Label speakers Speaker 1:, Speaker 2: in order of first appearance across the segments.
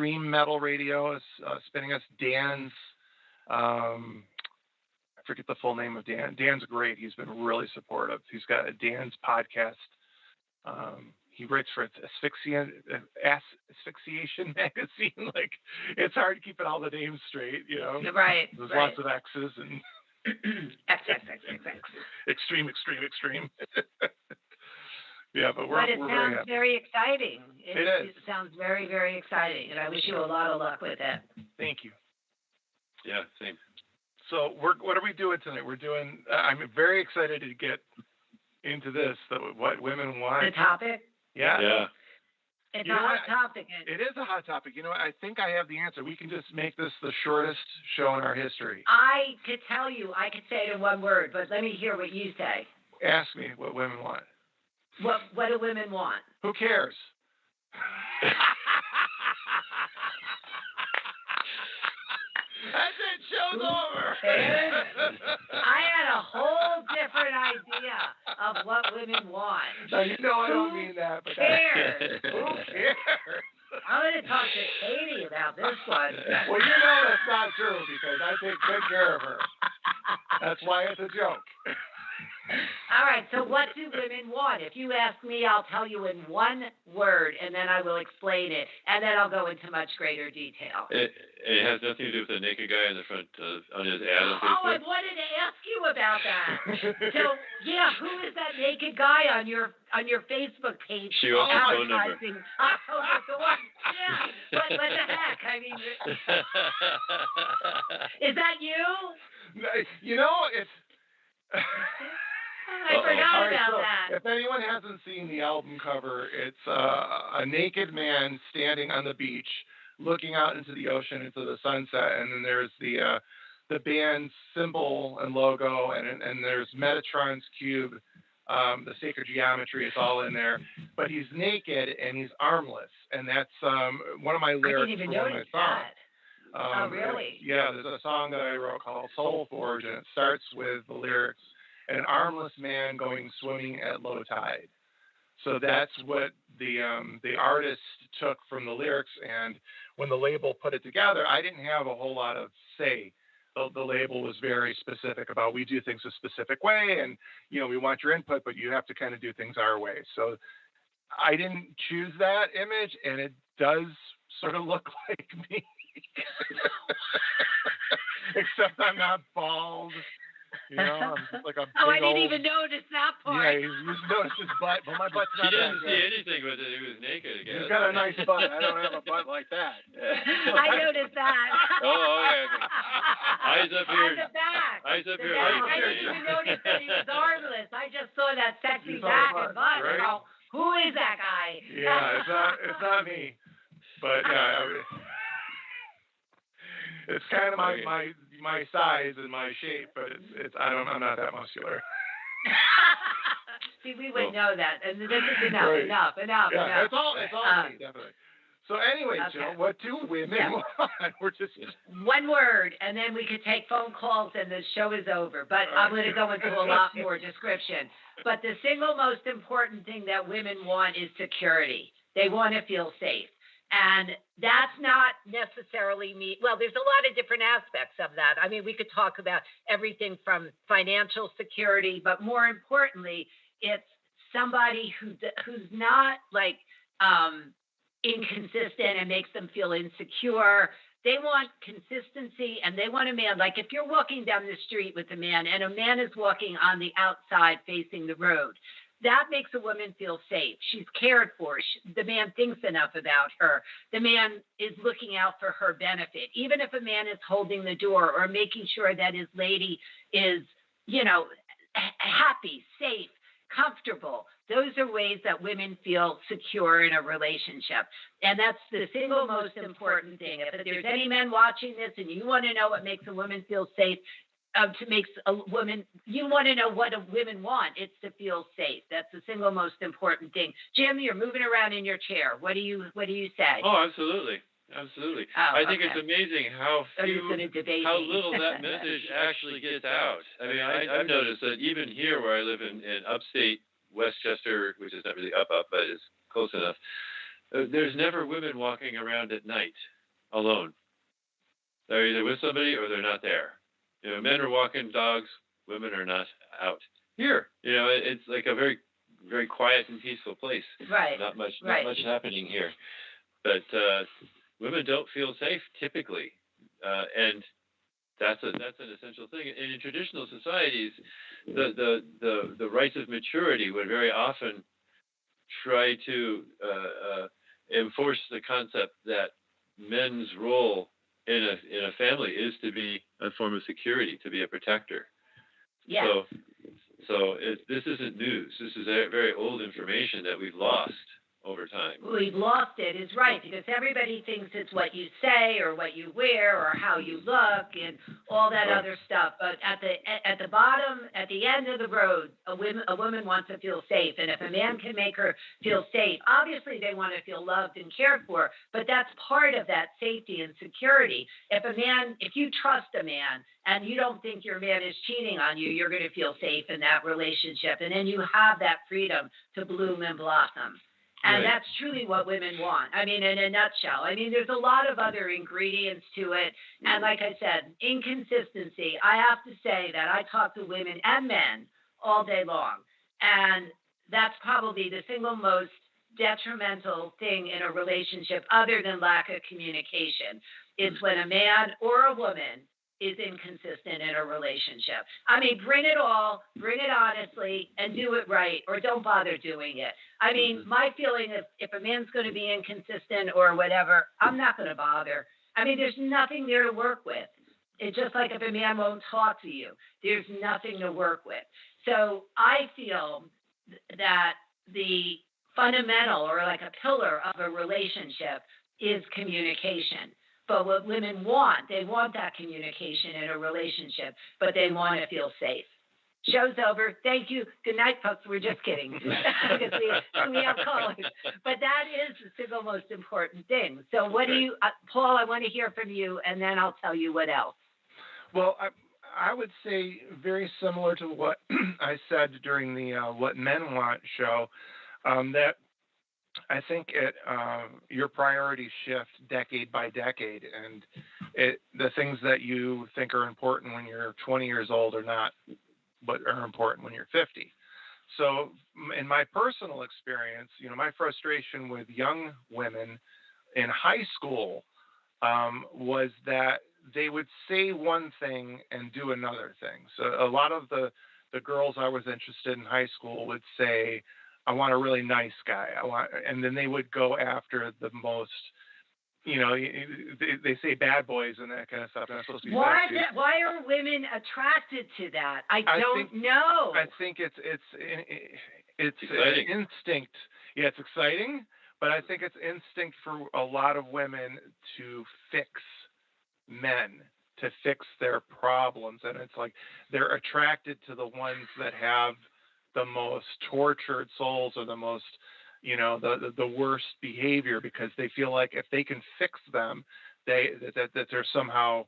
Speaker 1: Extreme Metal Radio is spinning us. Dan's, I forget the full name of Dan. Dan's great. He's been really supportive. He's got a Dan's podcast. He writes for Asphyxiation magazine. Like, it's hard keeping all the names straight, you know.
Speaker 2: Right.
Speaker 1: There's lots of X's and
Speaker 2: X, X, X, X, X.
Speaker 1: extreme. Yeah, but
Speaker 2: it
Speaker 1: we're
Speaker 2: sounds very exciting.
Speaker 1: It is.
Speaker 2: It sounds very, very exciting, and I wish you a lot of luck with it.
Speaker 1: Thank you.
Speaker 3: Yeah, same.
Speaker 1: So what are we doing tonight? We're doing. I'm very excited to get into this. What women want.
Speaker 2: The topic.
Speaker 1: Yeah.
Speaker 3: Yeah.
Speaker 2: It's a hot topic.
Speaker 1: It is a hot topic. You know what? I think I have the answer. We can just make this the shortest show in our history.
Speaker 2: I could tell you. I could say it in one word, but let me hear what you say.
Speaker 1: Ask me what women want.
Speaker 2: What do women want?
Speaker 1: Who cares? That's it. Show's over.
Speaker 2: I had a whole different idea of what women want.
Speaker 1: Now, you know I don't mean that, but
Speaker 2: cares?
Speaker 1: Who cares?
Speaker 2: I'm going to talk to Katie about this one.
Speaker 1: Well, you know that's not true because I take good care of her. That's why it's a joke.
Speaker 2: All right, so what do women want? If you ask me, I'll tell you in one word, and then I will explain it, and then I'll go into much greater detail.
Speaker 3: It has nothing to do with the naked guy in the front on his ad on
Speaker 2: Oh, I
Speaker 3: Facebook.
Speaker 2: wanted to ask you about that. So, yeah, who is that naked guy on your Facebook page?
Speaker 3: She wants his phone number.
Speaker 2: advertising October the 1st? Yeah, what the heck? I mean, is that you?
Speaker 1: You know, it's...
Speaker 2: I forgot about that.
Speaker 1: If anyone hasn't seen the album cover, it's a naked man standing on the beach, looking out into the ocean, into the sunset, and then there's the band's symbol and logo, and there's Metatron's cube, the sacred geometry. It's all in there, but he's naked and he's armless, and that's one of my lyrics.
Speaker 2: I didn't even
Speaker 1: for one of
Speaker 2: notice
Speaker 1: my songs.
Speaker 2: that. Oh, really?
Speaker 1: Yeah, there's a song that I wrote called Soul Forge, and it starts with the lyrics, an armless man going swimming at low tide. So that's what the artist took from the lyrics, and when the label put it together, I didn't have a whole lot of say. The label was very specific about we do things a specific way, and you know we want your input, but you have to kind of do things our way. So I didn't choose that image, and it does sort of look like me. Except I'm not bald. You know, I'm just like a big
Speaker 2: I didn't
Speaker 1: old...
Speaker 2: even notice that part.
Speaker 1: Yeah, you noticed his butt, but my butt's not
Speaker 3: She
Speaker 1: that
Speaker 3: didn't
Speaker 1: good.
Speaker 3: see anything with it. He was naked again.
Speaker 1: He's got a nice butt. I don't have a butt like that.
Speaker 2: I noticed that.
Speaker 3: Oh, yeah. Eyes up here.
Speaker 2: On the back.
Speaker 3: Eyes up here.
Speaker 2: I didn't even notice that he was armless. I just saw that sexy back and butt.
Speaker 1: Right?
Speaker 2: And go, who is that guy?
Speaker 1: Yeah, it's not me. But yeah, it's kind of my size and my shape, but I'm not that muscular.
Speaker 2: See, we would know that, and this is enough,
Speaker 1: Right.
Speaker 2: enough.
Speaker 1: Yeah, it's all me, definitely. So anyway,
Speaker 2: Okay.
Speaker 1: Jill, what do women want? We're just
Speaker 2: one word, and then we could take phone calls, and the show is over. But I'm going to go into a lot more description. But the single most important thing that women want is security. They want to feel safe. And that's not necessarily me. Well, there's a lot of different aspects of that. I mean, we could talk about everything from financial security, but more importantly, it's somebody who's not like inconsistent and makes them feel insecure. They want consistency, and they want a man. Like if you're walking down the street with a man and a man is walking on the outside facing the road, that makes a woman feel safe. She's cared for. The man thinks enough about her. The man is looking out for her benefit. Even if a man is holding the door or making sure that his lady is, happy, safe, comfortable. Those are ways that women feel secure in a relationship. And that's the single most important thing. If there's any men watching this and you want to know what makes a woman feel safe, you want to know what a women want. It's to feel safe. That's the single most important thing. Jim, you're moving around in your chair. What do you say?
Speaker 3: Oh, absolutely. Absolutely.
Speaker 2: Oh,
Speaker 3: I think it's amazing how
Speaker 2: how
Speaker 3: little that message actually gets out. I mean, I've noticed that even here where I live in upstate Westchester, which is not really up, but it's close enough, there's never women walking around at night alone. They're either with somebody or they're not there. Men are walking dogs, women are not out. Here, it's like a very, very quiet and peaceful place.
Speaker 2: Right.
Speaker 3: Not much happening here. But women don't feel safe typically, and that's an essential thing. And in traditional societies, the rites of maturity would very often try to enforce the concept that men's role in a family is to be a form of security, to be a protector.
Speaker 2: Yes.
Speaker 3: So this isn't news. This is very old information that we've lost over time.
Speaker 2: We've lost it is right, because everybody thinks it's what you say or what you wear or how you look and all that other stuff. But at the bottom, at the end of the road, a woman wants to feel safe. And if a man can make her feel safe, obviously they want to feel loved and cared for, but that's part of that safety and security. If you trust a man and you don't think your man is cheating on you, you're going to feel safe in that relationship. And then you have that freedom to bloom and blossom. And
Speaker 3: Right.
Speaker 2: that's truly what women want. I mean, in a nutshell. I mean, there's a lot of other ingredients to it. And like I said, inconsistency. I have to say that I talk to women and men all day long. And that's probably the single most detrimental thing in a relationship, other than lack of communication, is when a man or a woman is inconsistent in a relationship. I mean, bring it honestly, and do it right, or don't bother doing it. I mean, my feeling is if a man's going to be inconsistent or whatever, I'm not going to bother. I mean, there's nothing there to work with. It's just like if a man won't talk to you, there's nothing to work with. So I feel that the fundamental, or like a pillar of a relationship, is communication. But what women want, they want that communication in a relationship, but they want to feel safe. Show's over. Thank you. Good night, folks. We're just kidding. Because we have callers. But that is the single most important thing. So what do you, Paul, I want to hear from you, and then I'll tell you what else.
Speaker 1: Well, I would say very similar to what I said during the What Men Want show, that I think your priorities shift decade by decade, and the things that you think are important when you're 20 years old are not what are important when you're 50. So in my personal experience, my frustration with young women in high school was that they would say one thing and do another thing. So a lot of the girls I was interested in high school would say, I want a really nice guy. And then they would go after the most, they say bad boys and that kind of stuff. And supposed to be
Speaker 2: why are women attracted to that? I don't know.
Speaker 1: I think it's
Speaker 3: exciting.
Speaker 1: Instinct. Yeah, it's exciting, but I think it's instinct for a lot of women to fix men, to fix their problems. And it's like they're attracted to the ones that have the most tortured souls, or the most, the worst behavior, because they feel like if they can fix them, that they're somehow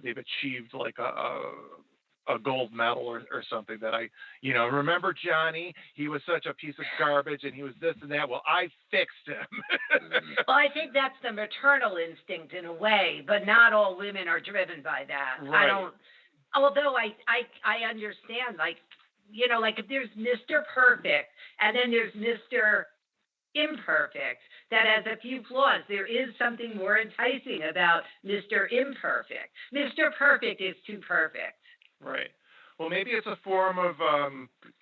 Speaker 1: they've achieved like a gold medal or something. That remember Johnny, he was such a piece of garbage and he was this and that. Well, I fixed him.
Speaker 2: Well, I think that's the maternal instinct in a way, but not all women are driven by that.
Speaker 1: Right.
Speaker 2: Although I understand, like if there's Mr. Perfect and then there's Mr. Imperfect that has a few flaws, there is something more enticing about Mr. Imperfect. Mr. Perfect is too perfect.
Speaker 1: Right. Well, maybe it's a form of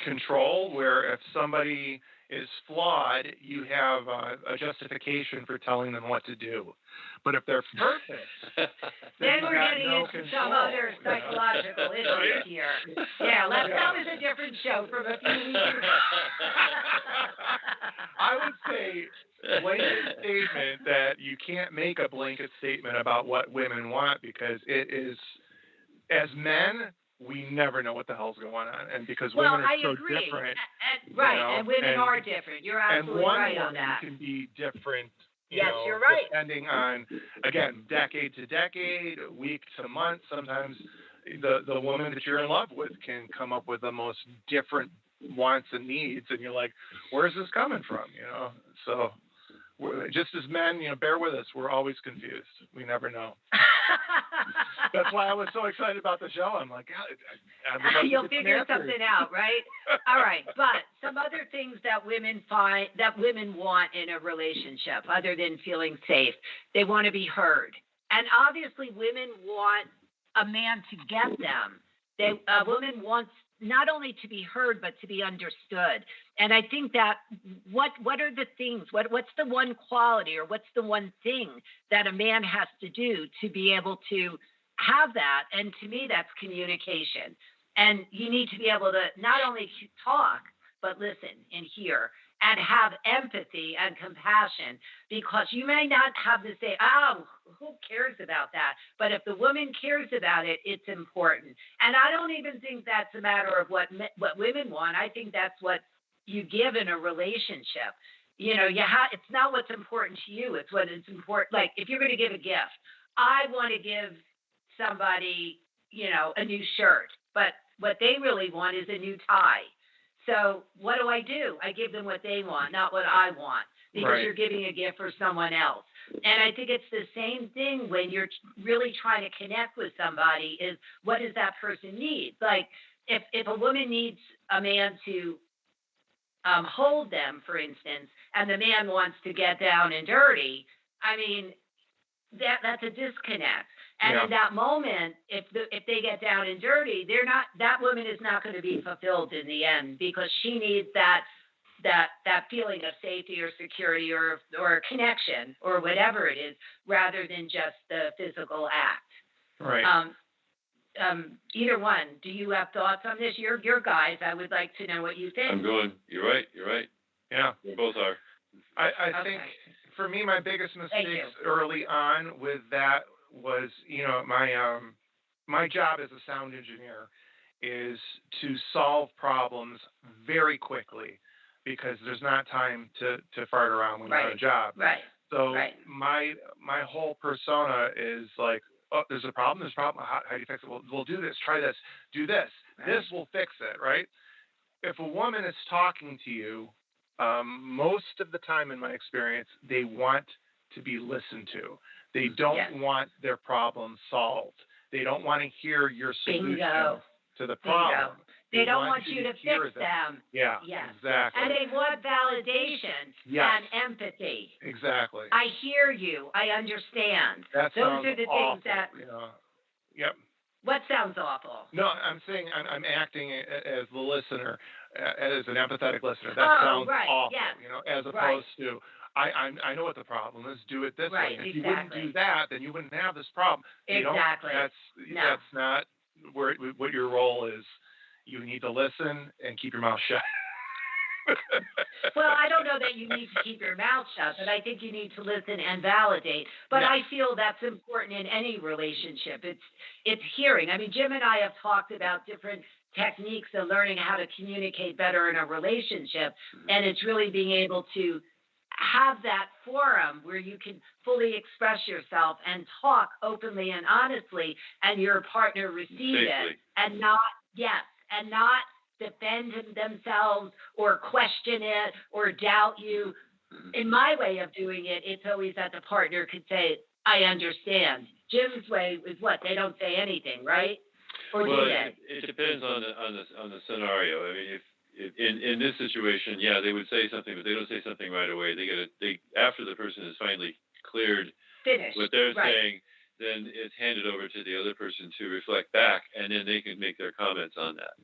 Speaker 1: control, where if somebody is flawed, you have a justification for telling them what to do. But if they're perfect,
Speaker 2: then we're getting
Speaker 1: no
Speaker 2: into
Speaker 1: control.
Speaker 2: some other psychological issues here. Yeah, that was a different show from a few weeks ago.
Speaker 1: I would say blanket statement that you can't make a blanket statement about what women want, because it is, as men, we never know what the hell's going on, and because women are so different.
Speaker 2: And women are different. You're absolutely right on that.
Speaker 1: And one woman can be different.
Speaker 2: Yes, you're right.
Speaker 1: Depending on, again, decade to decade, week to month. Sometimes the woman that you're in love with can come up with the most different wants and needs, and you're like, where's this coming from? So just as men, bear with us. We're always confused. We never know. That's why I was so excited about the show. I'm like, God, I would like to
Speaker 2: You'll
Speaker 1: get some
Speaker 2: figure
Speaker 1: answers.
Speaker 2: something out, right? All right, but some other things that women want in a relationship, other than feeling safe, they want to be heard, and obviously, women want a man to get them. A woman wants not only to be heard but to be understood. And I think that what are the things? What's the one quality or what's the one thing that a man has to do to be able to have that? And to me, that's communication. And you need to be able to not only talk but listen and hear and have empathy and compassion, because you may not have to say, oh, who cares about that? But if the woman cares about it, it's important. And I don't even think that's a matter of what women want. I think that's what you give in a relationship. It's not what's important to you. It's what is important. Like if you're going to give a gift, I want to give somebody, a new shirt, but what they really want is a new tie. So what do? I give them what they want, not what I want, because
Speaker 1: Right.
Speaker 2: you're giving a gift for someone else. And I think it's the same thing when you're really trying to connect with somebody is what does that person need? Like if a woman needs a man to hold them, for instance, and the man wants to get down and dirty, I mean, that's a disconnect. And
Speaker 1: Yeah.
Speaker 2: in that moment, if they get down and dirty, that woman is not going to be fulfilled in the end, because she needs that feeling of safety or security or connection or whatever it is, rather than just the physical act.
Speaker 1: Right.
Speaker 2: Either one. Do you have thoughts on this? You're guys. I would like to know what you think.
Speaker 3: I'm going. You're right.
Speaker 1: Yeah.
Speaker 3: We both are.
Speaker 1: I think for me, my biggest mistakes early on with that was, my job as a sound engineer is to solve problems very quickly, because there's not time to fart around when you're on a job.
Speaker 2: Right.
Speaker 1: So
Speaker 2: Right.
Speaker 1: my whole persona is like, oh, there's a problem. How do you fix it? We'll do this. Try this. Do this.
Speaker 2: Right.
Speaker 1: This will fix it, right? If a woman is talking to you, most of the time in my experience, they want to be listened to. They don't want their problem solved. They don't want to hear your solution to the problem.
Speaker 2: They don't want you to fix them.
Speaker 1: Yeah,
Speaker 2: Yes.
Speaker 1: exactly.
Speaker 2: And they want validation and empathy.
Speaker 1: Exactly.
Speaker 2: I hear you. I understand.
Speaker 1: That
Speaker 2: Those
Speaker 1: sounds
Speaker 2: are the
Speaker 1: awful,
Speaker 2: things that.
Speaker 1: Yep.
Speaker 2: What sounds awful?
Speaker 1: No, I'm saying I'm acting as the listener, as an empathetic listener. That sounds awful,
Speaker 2: yes.
Speaker 1: as opposed to I know what the problem is. Do it this way. If you wouldn't do that, then you wouldn't have this problem.
Speaker 2: Exactly.
Speaker 1: That's not what your role is. You need to listen and keep your mouth shut.
Speaker 2: Well, I don't know that you need to keep your mouth shut, but I think you need to listen and validate. But I feel that's important in any relationship. It's hearing. I mean, Jim and I have talked about different techniques of learning how to communicate better in a relationship, and it's really being able to have that forum where you can fully express yourself and talk openly and honestly, and your partner receive it, and not defend themselves or question it or doubt you. In my way of doing it, it's always that the partner could say, I understand. Jim's way is what? They don't say anything, right? Or do they?
Speaker 3: It depends on the scenario. I mean, if in this situation, they would say something, but they don't say something right away. They after the person is finally cleared
Speaker 2: Finished.
Speaker 3: what they're saying, then it's handed over to the other person to reflect back, and then they can make their comments on that.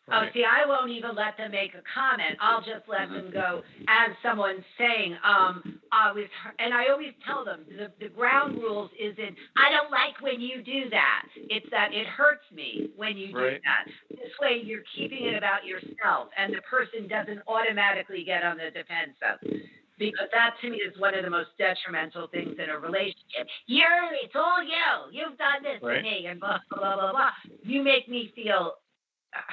Speaker 2: Oh, see, I won't even let them make a comment. I'll just let them go as someone's saying, and I always tell them, the ground rules isn't, I don't like when you do that. It's that it hurts me when you do that. This way you're keeping it about yourself, and the person doesn't automatically get on the defensive. Because that, to me, is one of the most detrimental things in a relationship. It's all you. You've done this to me, and blah, blah, blah, blah. You make me feel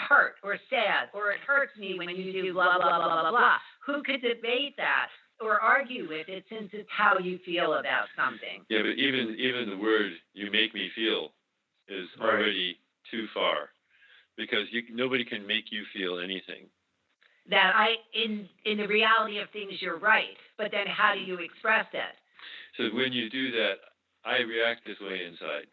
Speaker 2: hurt or sad, or it hurts me when you do blah, blah, blah, blah, blah. Who could debate that or argue with it, since it's how you feel about something?
Speaker 3: Yeah, but even the word "you make me feel" is already too far, because nobody can make you feel anything.
Speaker 2: that in the reality of things, you're right. But then how do you express it?
Speaker 3: So when you do that, I react this way inside.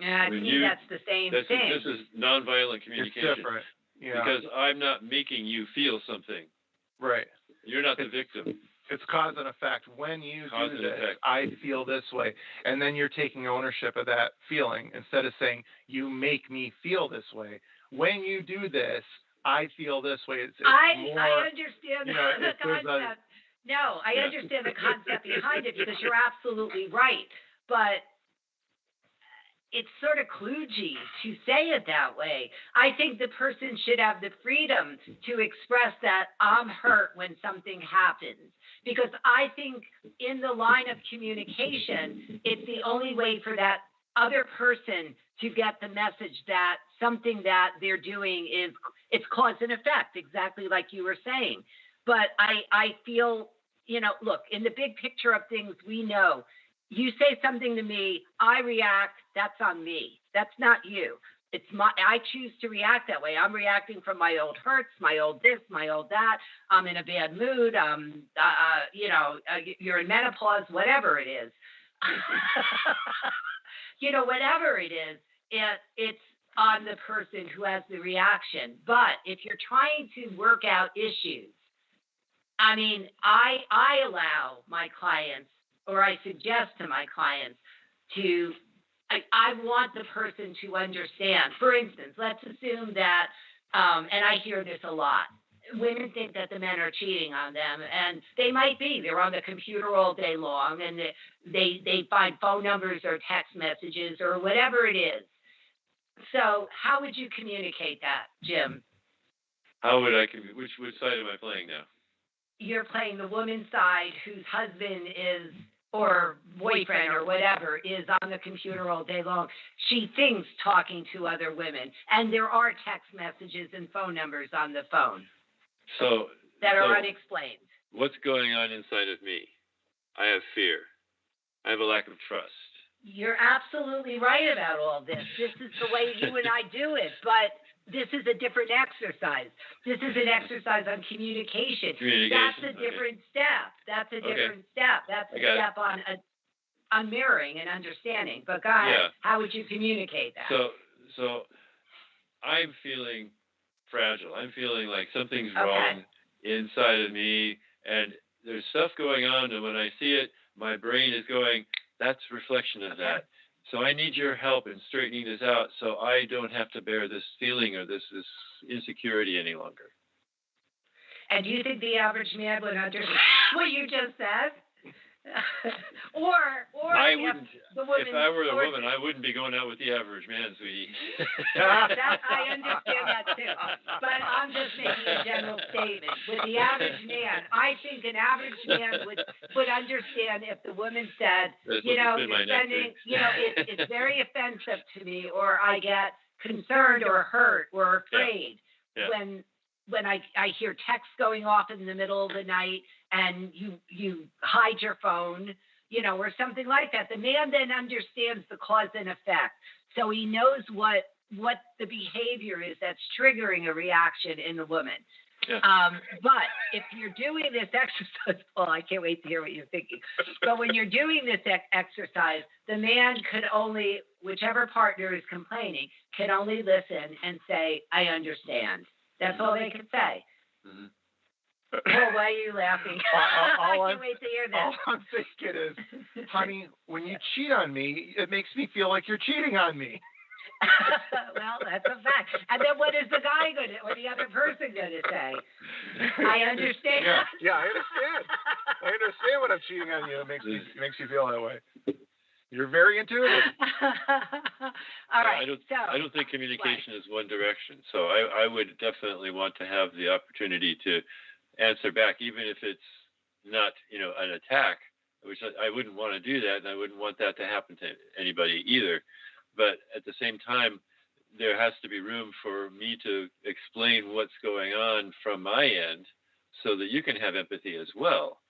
Speaker 2: Yeah, to me, that's the same thing.
Speaker 3: This is nonviolent communication.
Speaker 1: It's different. Yeah.
Speaker 3: Because I'm not making you feel something.
Speaker 1: Right.
Speaker 3: You're not the victim.
Speaker 1: It's cause and effect. When you
Speaker 3: Cause
Speaker 1: do
Speaker 3: and
Speaker 1: this,
Speaker 3: effect.
Speaker 1: I feel this way. And then you're taking ownership of that feeling instead of saying, you make me feel this way. When you do this, I feel this way. It's
Speaker 2: I
Speaker 1: more,
Speaker 2: understand
Speaker 1: you know,
Speaker 2: the concept. No, I understand the concept behind it because you're absolutely right. But it's sort of kludgy to say it that way. I think the person should have the freedom to express that I'm hurt when something happens. Because I think in the line of communication, it's the only way for that other person to get the message that something that they're doing it's cause and effect, exactly like you were saying. But I feel, look, in the big picture of things, we know you say something to me, I react, that's on me. That's not you. I choose to react that way. I'm reacting from my old hurts, my old this, my old that. I'm in a bad mood. You're in menopause, whatever it is. Whatever it is, it's on the person who has the reaction. But if you're trying to work out issues, I mean, I allow my clients, or I suggest to my clients I want the person to understand. For instance, let's assume that, and I hear this a lot, women think that the men are cheating on them, and they might be. They're on the computer all day long, and they find phone numbers or text messages or whatever it is. So how would you communicate that, Jim?
Speaker 3: How would I which side am I playing now?
Speaker 2: You're playing the woman's side whose husband is, or boyfriend or whatever, is on the computer all day long. She thinks talking to other women, and there are text messages and phone numbers on the phone that are unexplained.
Speaker 3: What's going on inside of me? I have fear. I have a lack of trust.
Speaker 2: You're absolutely right about all this. This is the way you and I do it, but this is a different exercise. This is an exercise on communication. That's a different step. That's a different step. That's a step on mirroring and understanding. But go ahead. How would you communicate that?
Speaker 3: So I'm feeling fragile. I'm feeling like something's wrong inside of me, and there's stuff going on, and when I see it, my brain is going, that's a reflection of that. So I need your help in straightening this out so I don't have to bear this feeling or this insecurity any longer.
Speaker 2: And do you think the average man would understand what you just said? or
Speaker 3: I wouldn't. If I were a woman, I wouldn't be going out with the average man, sweetie.
Speaker 2: I understand that too. But I'm just making a general statement. With the average man, I think an average man would understand if the woman said, you're spending, it's very offensive to me, or I get concerned or hurt or afraid when I hear texts going off in the middle of the night and you hide your phone, or something like that. The man then understands the cause and effect. So he knows what the behavior is that's triggering a reaction in the woman.
Speaker 3: Yeah.
Speaker 2: But if you're doing this exercise, Paul, I can't wait to hear what you're thinking. But when you're doing this exercise, the man could only, whichever partner is complaining, can only listen and say, I understand. That's all they can say.
Speaker 3: Mm-hmm.
Speaker 2: Well, why are you laughing? I can't wait to hear this.
Speaker 1: All I'm thinking is, honey, when you cheat on me, it makes me feel like you're cheating on me.
Speaker 2: Well, that's a fact. And then what is the guy going to, or the other person going to say? I understand.
Speaker 1: Yeah, I understand. I understand when I'm cheating on you. It makes you feel that way. You're very intuitive.
Speaker 2: All right.
Speaker 3: I don't think communication is one direction. So I would definitely want to have the opportunity to answer back, even if it's not, an attack, which I wouldn't want to do that, and I wouldn't want that to happen to anybody either. But at the same time, there has to be room for me to explain what's going on from my end so that you can have empathy as well.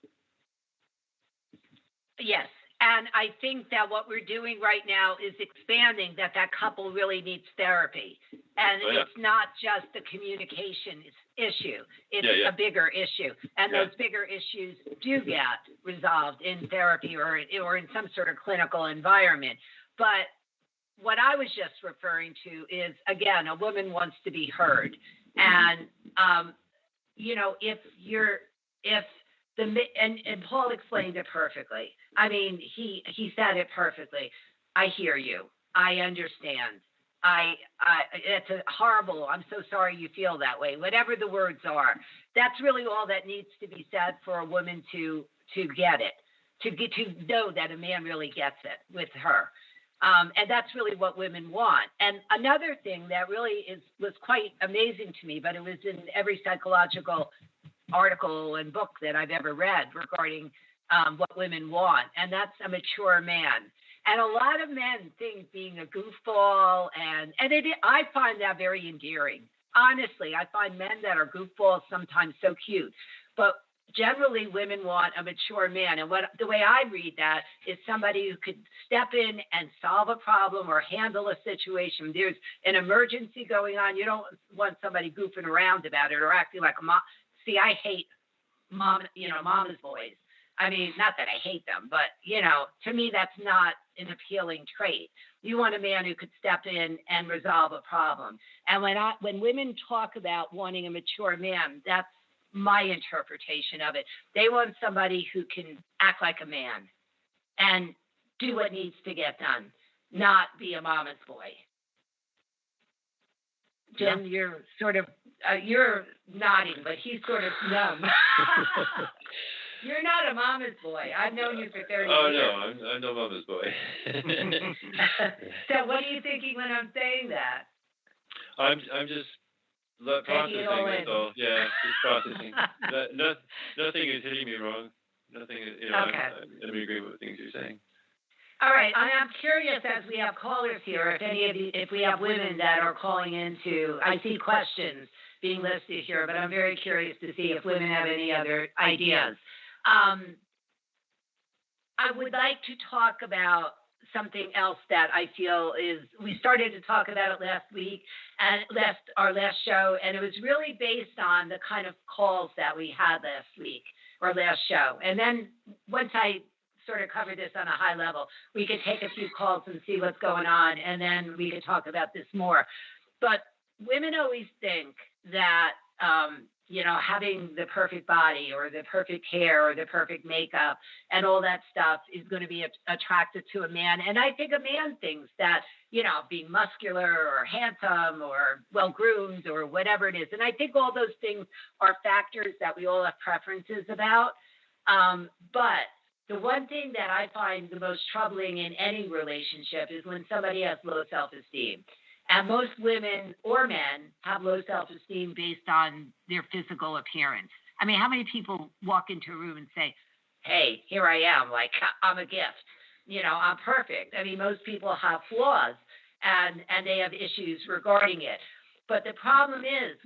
Speaker 2: Yes. And I think that what we're doing right now is expanding that couple really needs therapy. And it's not just the communication issue. It's a bigger issue. And those bigger issues do get resolved in therapy or in some sort of clinical environment. But what I was just referring to is, again, a woman wants to be heard. And, and Paul explained it perfectly. I mean, he said it perfectly. I hear you. I understand. It's a horrible. I'm so sorry you feel that way. Whatever the words are, that's really all that needs to be said for a woman to get it, to know that a man really gets it with her. And that's really what women want. And another thing that really was quite amazing to me, but it was in every psychological article and book that I've ever read regarding what women want, and that's a mature man. And a lot of men think being a goofball, and I find that very endearing. Honestly, I find men that are goofballs sometimes so cute, but generally women want a mature man. And the way I read that is somebody who could step in and solve a problem or handle a situation. There's an emergency going on. You don't want somebody goofing around about it or acting like a mom. See, I hate mama's boys. I mean, not that I hate them, but, to me, that's not an appealing trait. You want a man who could step in and resolve a problem. And when women talk about wanting a mature man, that's my interpretation of it. They want somebody who can act like a man and do what needs to get done, not be a mama's boy. Jim, you're sort of, you're nodding, but he's sort of numb. You're not a mama's boy. I've known you for 30 years.
Speaker 3: Oh, no, I'm no mama's boy.
Speaker 2: So what are you thinking when I'm saying that?
Speaker 3: I'm just processing this all. Yeah, just processing. Nothing is hitting me wrong. Nothing is,
Speaker 2: Okay.
Speaker 3: I'm in agreement with things you're saying.
Speaker 2: All right, I'm curious as we have callers here, if we have women that are calling into, I see questions being listed here, but I'm very curious to see if women have any other ideas. I would like to talk about something else that I feel we started to talk about it last week and our last show, and it was really based on the kind of calls that we had last week or last show. And then once I sort of cover this on a high level, we could take a few calls and see what's going on, and then we could talk about this more. But women always think that, having the perfect body or the perfect hair or the perfect makeup and all that stuff is going to be attractive to a man. And I think a man thinks that, being muscular or handsome or well-groomed or whatever it is. And I think all those things are factors that we all have preferences about. But the one thing that I find the most troubling in any relationship is when somebody has low self-esteem. And most women or men have low self-esteem based on their physical appearance. I mean, how many people walk into a room and say, hey, here I am, like I'm a gift, I'm perfect. I mean, most people have flaws and they have issues regarding it. But the problem is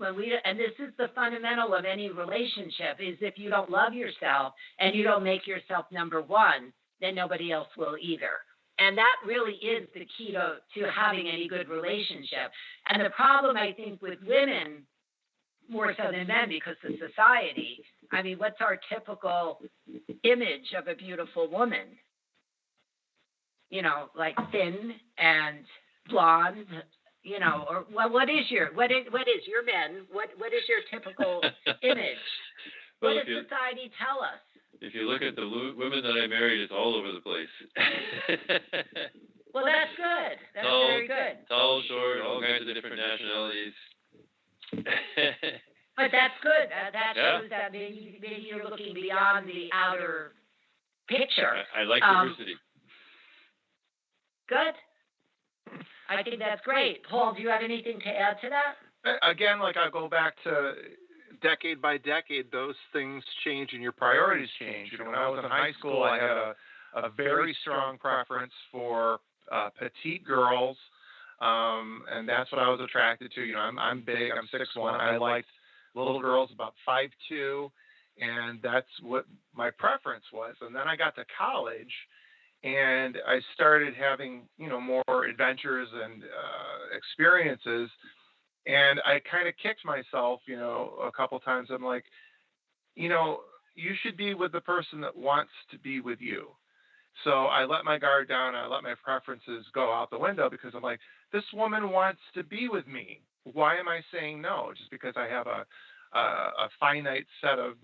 Speaker 2: and this is the fundamental of any relationship, is if you don't love yourself and you don't make yourself number one, then nobody else will either. And that really is the key to having any good relationship. And the problem, I think, with women, more so than men because of society, I mean, what's our typical image of a beautiful woman? Like thin and blonde, or what is your men? What is your typical image?
Speaker 3: Well,
Speaker 2: what does society tell us?
Speaker 3: If you look at the women that I married, it's all over the place.
Speaker 2: Well, that's good. That's very good.
Speaker 3: Tall, short, all kinds of different nationalities.
Speaker 2: But that's good. That shows that maybe you're looking beyond the outer picture.
Speaker 3: I like diversity.
Speaker 2: Good. I think that's great. Paul, do you have anything to add to that?
Speaker 1: Again, like I go back to decade by decade, those things change and your priorities change. When I was in high school, I had a very strong preference for petite girls, and that's what I was attracted to. I'm big, I'm 6'1". I liked little girls about 5'2", and that's what my preference was. And then I got to college, and I started having, more adventures and experiences. And I kind of kicked myself, a couple times. I'm like, you know, you should be with the person that wants to be with you. So I let my guard down. I let my preferences go out the window because I'm like, this woman wants to be with me. Why am I saying no? Just because I have a finite set of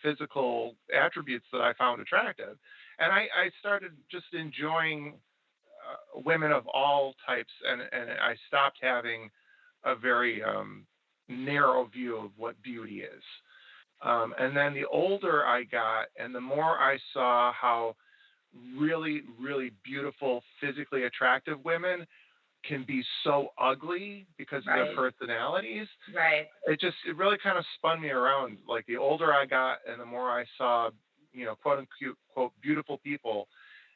Speaker 1: physical attributes that I found attractive. And I started just enjoying women of all types, and I stopped having a very narrow view of what beauty is. And then the older I got, and the more I saw how really, really beautiful, physically attractive women can be so ugly because of their
Speaker 2: Right.
Speaker 1: personalities,
Speaker 2: Right.
Speaker 1: it really kind of spun me around. Like the older I got, and the more I saw, quote unquote, beautiful people,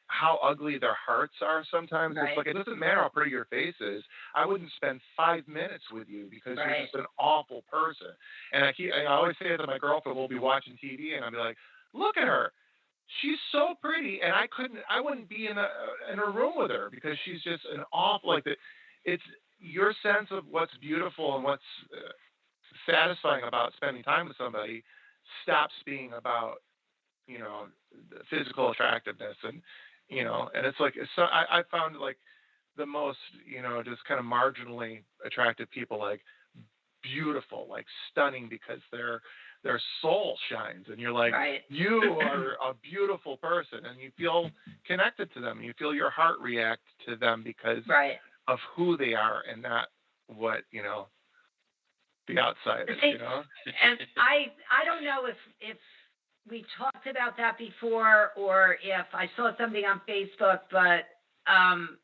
Speaker 1: how ugly their hearts are sometimes. It's
Speaker 2: Right.
Speaker 1: like it doesn't matter how pretty your face is. I wouldn't spend 5 minutes with you because you're
Speaker 2: Right.
Speaker 1: just an awful person. And I always say it to my girlfriend. We'll be watching TV, and I'll be like, "Look at her. She's so pretty, and I wouldn't be in a room with her because she's just an awful like the. It's your sense of what's beautiful and what's satisfying about spending time with somebody stops being about you know the physical attractiveness and it's like so I found like the most just kind of marginally attractive people like beautiful, like stunning because their soul shines and you're like
Speaker 2: Right.
Speaker 1: you are a beautiful person and you feel connected to them. You feel your heart react to them because
Speaker 2: Right.
Speaker 1: of who they are and not what the outside is,
Speaker 2: See, and I don't know if we talked about that before or if I saw something on Facebook, but um,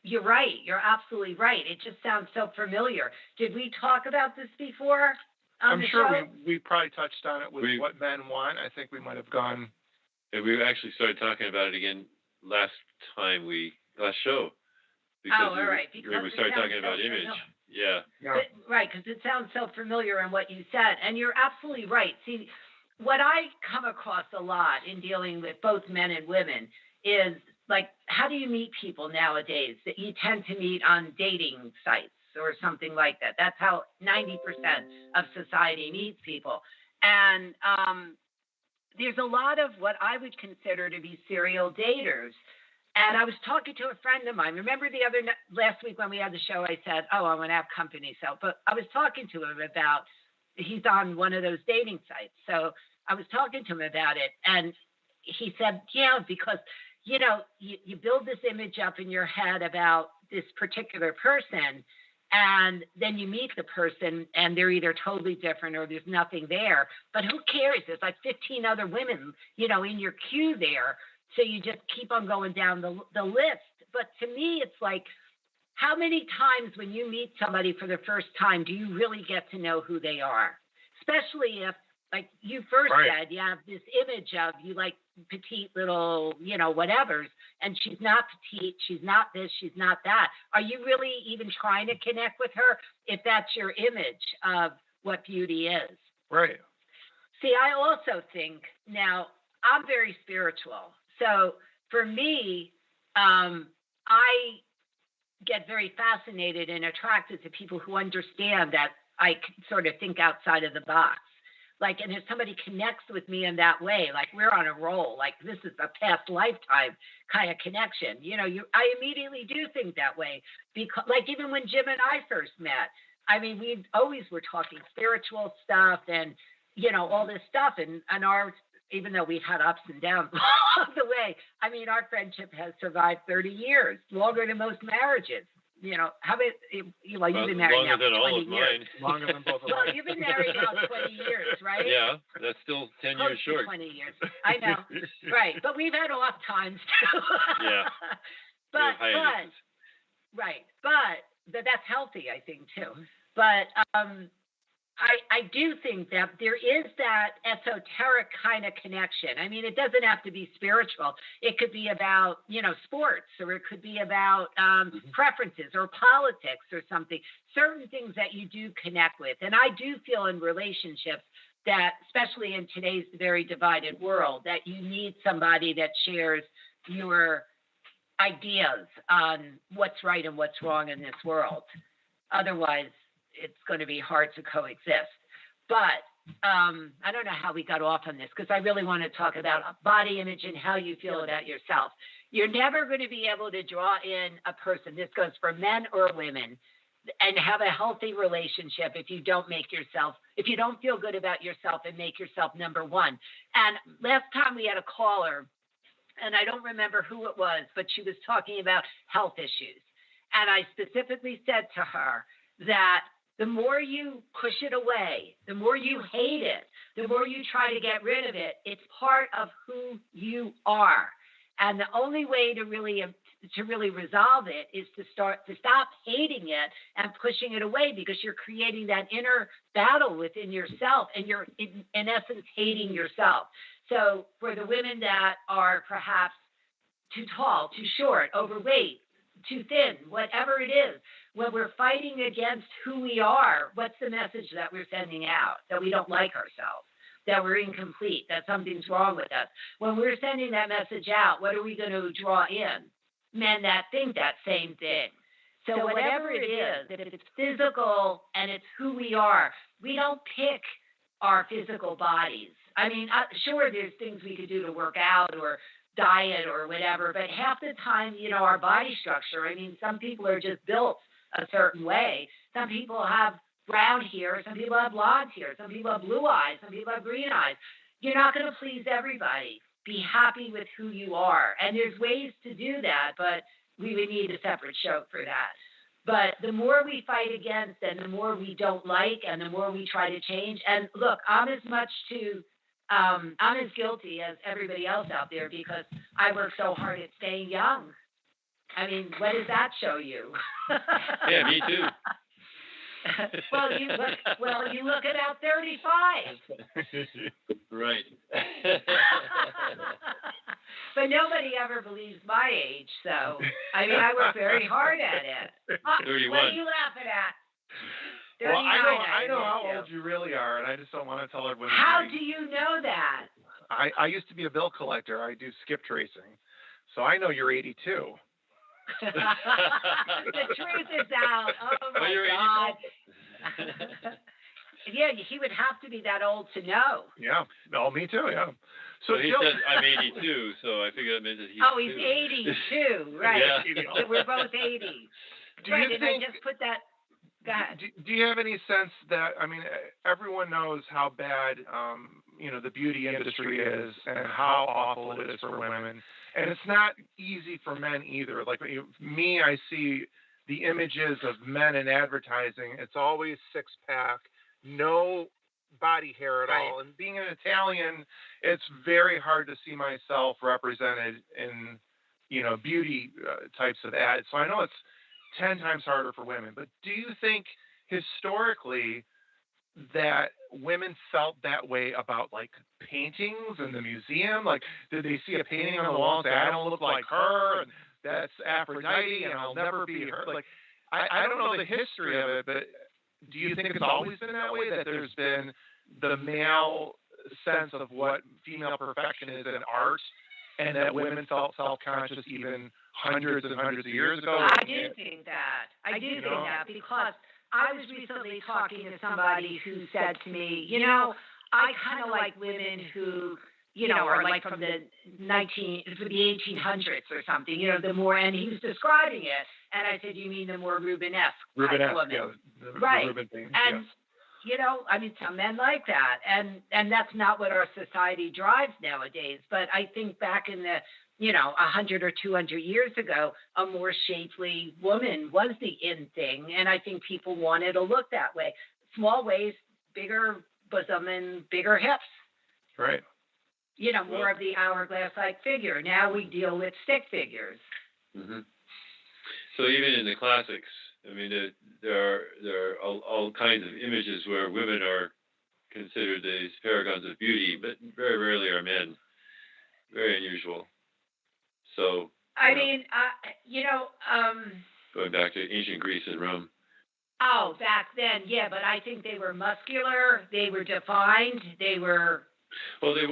Speaker 2: you're right. You're absolutely right. It just sounds so familiar. Did we talk about this before on
Speaker 1: I'm
Speaker 2: the
Speaker 1: sure
Speaker 2: show?
Speaker 1: we probably touched on it with
Speaker 3: We
Speaker 1: what men want. I think we might have gone.
Speaker 3: and we actually started talking about it again last show because
Speaker 2: Oh, all right. Because
Speaker 3: we
Speaker 2: it
Speaker 3: started
Speaker 2: sounds
Speaker 3: talking
Speaker 2: so
Speaker 3: about image.
Speaker 2: familiar.
Speaker 3: Yeah.
Speaker 1: Yeah.
Speaker 2: Right, because it sounds so familiar in what you said, and you're absolutely right. See, what I come across a lot in dealing with both men and women is like, how do you meet people nowadays? That you tend to meet on dating sites or something like that. That's how 90% of society meets people, and there's a lot of what I would consider to be serial daters. And I was talking to a friend of mine. Remember last week when we had the show, I said, "Oh, I want to have company." So, but I was talking to him about he's on one of those dating sites. So I was talking to him about it, and he said, "Yeah, because you build this image up in your head about this particular person, and then you meet the person, and they're either totally different or there's nothing there. But who cares? There's like 15 other women, in your queue there." So you just keep on going down the list. But to me, it's like, how many times when you meet somebody for the first time do you really get to know who they are? Especially if, like you first
Speaker 1: Right.
Speaker 2: said, you have this image of you like petite little, whatevers, and she's not petite, she's not this, she's not that. Are you really even trying to connect with her if that's your image of what beauty is?
Speaker 1: Right.
Speaker 2: See, I also think now I'm very spiritual. So for me, I get very fascinated and attracted to people who understand that I sort of think outside of the box. Like, and if somebody connects with me in that way, like we're on a roll, like this is a past lifetime kind of connection. I immediately do think that way because, like, even when Jim and I first met, I mean, we always were talking spiritual stuff and all this stuff, and our even though we've had ups and downs along the way, I mean, our friendship has survived 30 years, longer than most marriages. How about well, you've
Speaker 3: Well,
Speaker 2: been married now
Speaker 3: longer than
Speaker 2: for
Speaker 3: all
Speaker 2: 20
Speaker 3: of
Speaker 2: years.
Speaker 3: mine.
Speaker 1: Longer than both of
Speaker 2: Well,
Speaker 1: mine.
Speaker 2: you've been married now 20 years, right?
Speaker 3: Yeah, that's still 10
Speaker 2: Close
Speaker 3: years
Speaker 2: to
Speaker 3: short.
Speaker 2: 20 years. I know. Right. But we've had off times too.
Speaker 3: Yeah. We
Speaker 2: but
Speaker 3: have hiatuses.
Speaker 2: right. But that's healthy, I think, too. But I do think that there is that esoteric kind of connection. I mean, it doesn't have to be spiritual. It could be about, sports, or it could be about preferences or politics or something, certain things that you do connect with. And I do feel in relationships that, especially in today's very divided world, that you need somebody that shares your ideas on what's right and what's wrong in this world. Otherwise, it's going to be hard to coexist. But I don't know how we got off on this because I really want to talk about body image and how you feel about yourself. You're never going to be able to draw in a person, this goes for men or women, and have a healthy relationship if you don't feel good about yourself and make yourself number one. And last time we had a caller, and I don't remember who it was, but she was talking about health issues. And I specifically said to her that the more you push it away, the more you hate it, the more you try to get rid of it, it's part of who you are. And the only way to really resolve it is to stop hating it and pushing it away, because you're creating that inner battle within yourself, and you're in essence hating yourself. So for the women that are perhaps too tall, too short, overweight, too thin, whatever it is, when we're fighting against who we are, what's the message that we're sending out? That we don't like ourselves, that we're incomplete, that something's wrong with us. When we're sending that message out, what are we going to draw in? Men that think that same thing. So whatever it is, if it's physical and it's who we are, we don't pick our physical bodies. I mean, sure, there's things we could do to work out or diet or whatever, but half the time, our body structure, I mean, some people are just built a certain way. Some people have brown hair, some people have blonde hair, some people have blue eyes, some people have green eyes. You're not going to please everybody. Be happy with who you are. And there's ways to do that, but we would need a separate show for that. But the more we fight against and the more we don't like and the more we try to change, and look, I'm as guilty as everybody else out there because I work so hard at staying young. I mean, what does that show you?
Speaker 3: Yeah, me too.
Speaker 2: you look about 35.
Speaker 3: Right.
Speaker 2: But nobody ever believes my age, so I mean, I work very hard at it.
Speaker 3: 31.
Speaker 2: What are you laughing at?
Speaker 1: Well, I know how old you really are, and I just don't want to tell everyone.
Speaker 2: How do you know that?
Speaker 1: I used to be a bill collector. I do skip tracing, so I know you're 82.
Speaker 2: The truth is out. Oh my God. Yeah, he would have to be that old to know.
Speaker 1: Yeah. No, me too. Yeah.
Speaker 3: So he said I'm 82, so I figured it meant that he's.
Speaker 2: Oh, he's 82, right?
Speaker 3: Yeah.
Speaker 2: We're both 80.
Speaker 1: Do you think?
Speaker 2: I just put that. Go ahead.
Speaker 1: Do you have any sense that, I mean, everyone knows how bad, the beauty industry is and how awful it is for women. And it's not easy for men either. Like me, I see the images of men in advertising. It's always six-pack, no body hair at all. And being an Italian, it's very hard to see myself represented in, beauty types of ads. So I know it's 10 times harder for women. But do you think historically that women felt that way about like paintings in the museum? Like, did they see a painting on the wall and say, I don't look like her, and that's Aphrodite, and I'll never be her? Like, I don't know the history of it, but do you think it's always been that way, that there's been the male sense of what female perfection is in art, and that women felt self-conscious even hundreds and hundreds of years ago?
Speaker 2: I do think that. I do think that because I was recently talking to somebody who said to me, I kind of like women who, are like from the 1800s or something, the more, and he was describing it, and I said, you mean the more Rubenesque woman?
Speaker 1: Yeah,
Speaker 2: right.
Speaker 1: The Ruben thing,
Speaker 2: and, I mean, some men like that, and that's not what our society drives nowadays, but I think back in the 100 or 200 years ago, a more shapely woman was the in thing. And I think people wanted to look that way. Small waist, bigger bosom, and bigger hips.
Speaker 1: Right.
Speaker 2: More of the hourglass-like figure. Now we deal with stick figures.
Speaker 3: Mm-hmm. So even in the classics, I mean, there are all kinds of images where women are considered these paragons of beauty, but very rarely are men. Very unusual. So, going back to ancient Greece and Rome.
Speaker 2: Oh, back then, yeah, but I think they were muscular, they were defined, they were
Speaker 3: Well, they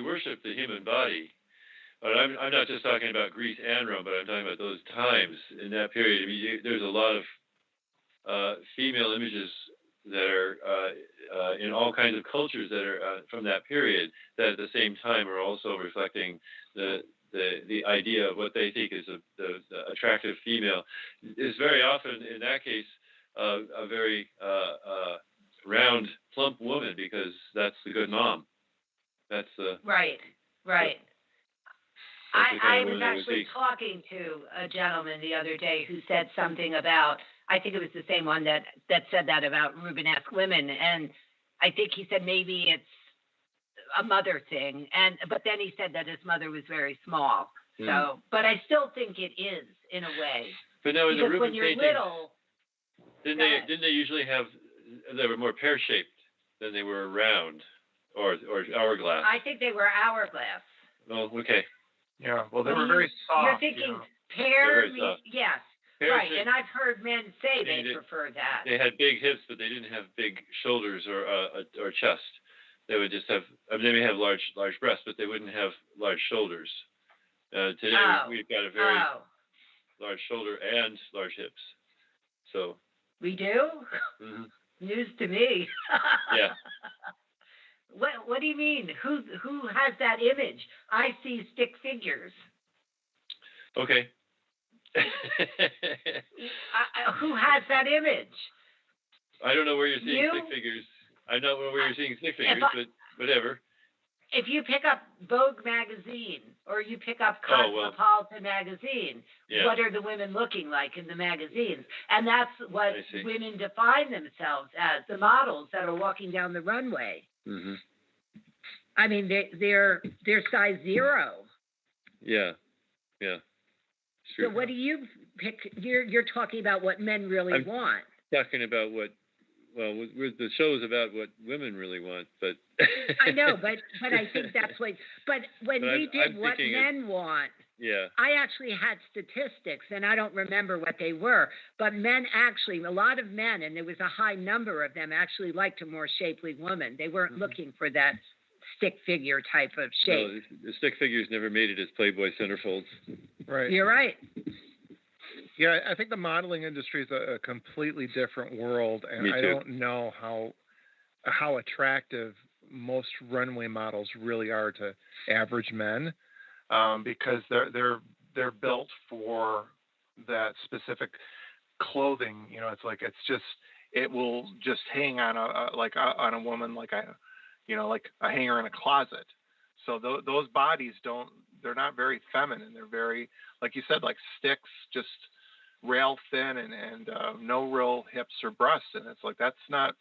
Speaker 3: worshipped the human body, But I'm not just talking about Greece and Rome, but I'm talking about those times in that period. I mean, there's a lot of female images that are in all kinds of cultures that are from that period that at the same time are also reflecting the idea of what they think is the attractive female. Is very often in that case a very round, plump woman, because that's the good mom. That's the
Speaker 2: Right.
Speaker 3: that's the kind
Speaker 2: I
Speaker 3: of
Speaker 2: was
Speaker 3: woman they would
Speaker 2: actually
Speaker 3: seek.
Speaker 2: talking to a gentleman the other day who said something about, I think it was the same one that said that about Rubenesque women, and I think he said maybe it's a mother thing, but then he said that his mother was very small. So, but I still think it is in a way,
Speaker 3: But now in the
Speaker 2: because
Speaker 3: Rubens
Speaker 2: when you're
Speaker 3: paintings,
Speaker 2: little,
Speaker 3: didn't
Speaker 2: Go
Speaker 3: they
Speaker 2: ahead.
Speaker 3: didn't they usually have, they were more pear shaped than they were round or hourglass?
Speaker 2: I think they were hourglass.
Speaker 3: Oh, okay.
Speaker 1: Yeah. Well, they
Speaker 2: Well,
Speaker 1: were very soft.
Speaker 2: You're thinking
Speaker 3: They're
Speaker 2: pear,
Speaker 3: very soft.
Speaker 2: yes,
Speaker 3: Pear
Speaker 2: right.
Speaker 3: shaped.
Speaker 2: And I've heard men say
Speaker 3: They
Speaker 2: they
Speaker 3: did-
Speaker 2: prefer that.
Speaker 3: They had big hips, but they didn't have big shoulders or chest. They would just have. I mean, they may have large breasts, but they wouldn't have large shoulders. Today we've got a very large shoulder and large hips. So.
Speaker 2: We do?
Speaker 3: Hmm.
Speaker 2: News to me.
Speaker 3: Yeah.
Speaker 2: What do you mean? Who has that image? I see stick figures.
Speaker 3: Okay.
Speaker 2: Who has that image?
Speaker 3: I don't know where you're seeing
Speaker 2: You?
Speaker 3: stick figures. I don't know where you're seeing stick figures,
Speaker 2: I-
Speaker 3: but whatever.
Speaker 2: If you pick up Vogue magazine or you pick up
Speaker 3: Oh, well.
Speaker 2: Cosmopolitan magazine,
Speaker 3: Yeah.
Speaker 2: what are the women looking like in the magazines? And that's what
Speaker 3: I see.
Speaker 2: women define themselves as, the models that are walking down the runway.
Speaker 3: Hmm.
Speaker 2: I mean, they're size 0.
Speaker 3: Yeah. Yeah.
Speaker 2: So what do you pick? You're talking about what men really
Speaker 3: I'm-
Speaker 2: want.
Speaker 3: Talking about what? Well, the show's about what women really want, but.
Speaker 2: I know, but I think that's what. But when
Speaker 3: But
Speaker 2: we did
Speaker 3: I'm
Speaker 2: what
Speaker 3: thinking
Speaker 2: men want,
Speaker 3: Yeah.
Speaker 2: I actually had statistics, and I don't remember what they were. But men actually, a lot of men, and there was a high number of them, actually liked a more shapely woman. They weren't looking for that stick figure type of shape.
Speaker 3: No, the stick figures never made it as Playboy centerfolds.
Speaker 1: Right.
Speaker 2: You're right.
Speaker 1: Yeah, I think the modeling industry is a completely different world, and
Speaker 3: Me
Speaker 1: I
Speaker 3: too.
Speaker 1: don't know how attractive most runway models really are to average men, because they're built for that specific clothing. You know, it will just hang on on a woman like a hanger in a closet. So those bodies they're not very feminine. They're very, like you said, like sticks, just rail thin and no real hips or breasts. And it's like, that's not,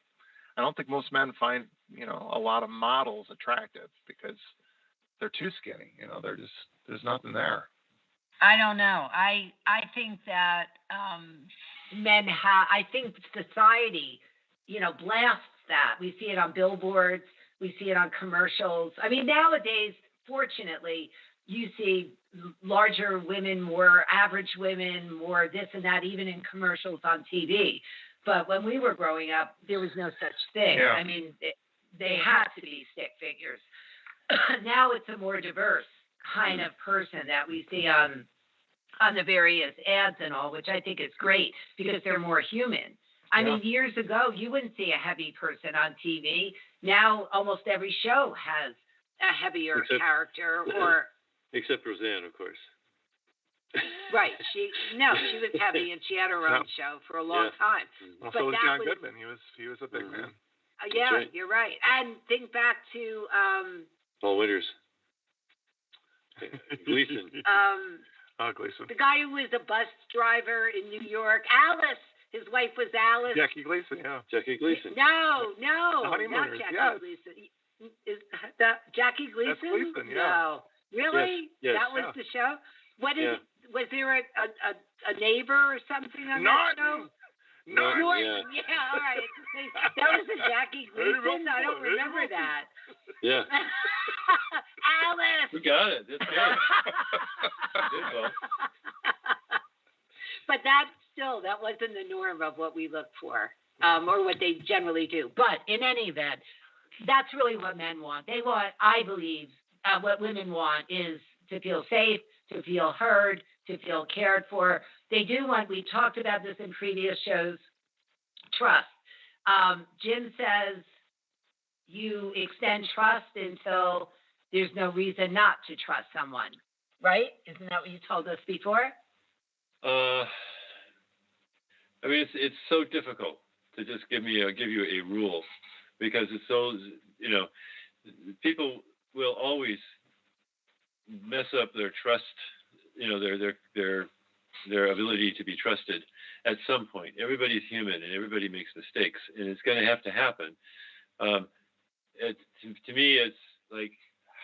Speaker 1: I don't think most men find, a lot of models attractive because they're too skinny. There's nothing there.
Speaker 2: I don't know. I think that I think society, blasts that. We see it on billboards. We see it on commercials. I mean, nowadays, fortunately, you see larger women, more average women, more this and that, even in commercials on TV. But when we were growing up, there was no such thing.
Speaker 1: Yeah.
Speaker 2: I mean, they had to be stick figures. Now it's a more diverse kind of person that we see on the various ads and all, which I think is great because they're more human. I mean, years ago, you wouldn't see a heavy person on TV. Now almost every show has a heavier character or...
Speaker 3: Except Roseanne, of course.
Speaker 2: Right. She was heavy and she had her own show for a long time.
Speaker 1: Well,
Speaker 2: But
Speaker 1: so was
Speaker 2: that
Speaker 1: John
Speaker 2: was-
Speaker 1: Goodman. He was a big man.
Speaker 2: Yeah,
Speaker 3: right.
Speaker 2: you're right. And think back to
Speaker 3: Paul Winters. Gleason.
Speaker 1: Oh, Gleason.
Speaker 2: the guy who was a bus driver in New York, Alice. His wife was Alice.
Speaker 1: Jackie Gleason, yeah.
Speaker 3: Jackie Gleason.
Speaker 2: No,
Speaker 1: The
Speaker 2: not
Speaker 1: Honeymooners,
Speaker 2: Jackie
Speaker 1: yes.
Speaker 2: Gleason. Is that Jackie Gleason?
Speaker 1: Gleason, yeah.
Speaker 2: No, really?
Speaker 3: Yes,
Speaker 2: That was
Speaker 1: yeah.
Speaker 2: the show. What is?
Speaker 3: Yeah.
Speaker 2: Was there a neighbor or something on that show?
Speaker 1: Norton.
Speaker 2: Norton, yeah, all right. That was a Jackie Gleason. I don't remember that.
Speaker 3: Yeah.
Speaker 2: Alice.
Speaker 3: We got it. That's good. Good, Paul.
Speaker 2: But that wasn't the norm of what we look for, or what they generally do. But in any event, that's really what men want. They want, I believe, what women want is to feel safe, to feel heard, to feel cared for. They do want, we talked about this in previous shows, trust. Jim says you extend trust until there's no reason not to trust someone, right? Isn't that what you told us before?
Speaker 3: I mean, it's so difficult to just give you a rule, because it's so, people will always mess up their trust, their ability to be trusted at some point. Everybody's human and everybody makes mistakes, and it's going to have to happen. To me, it's like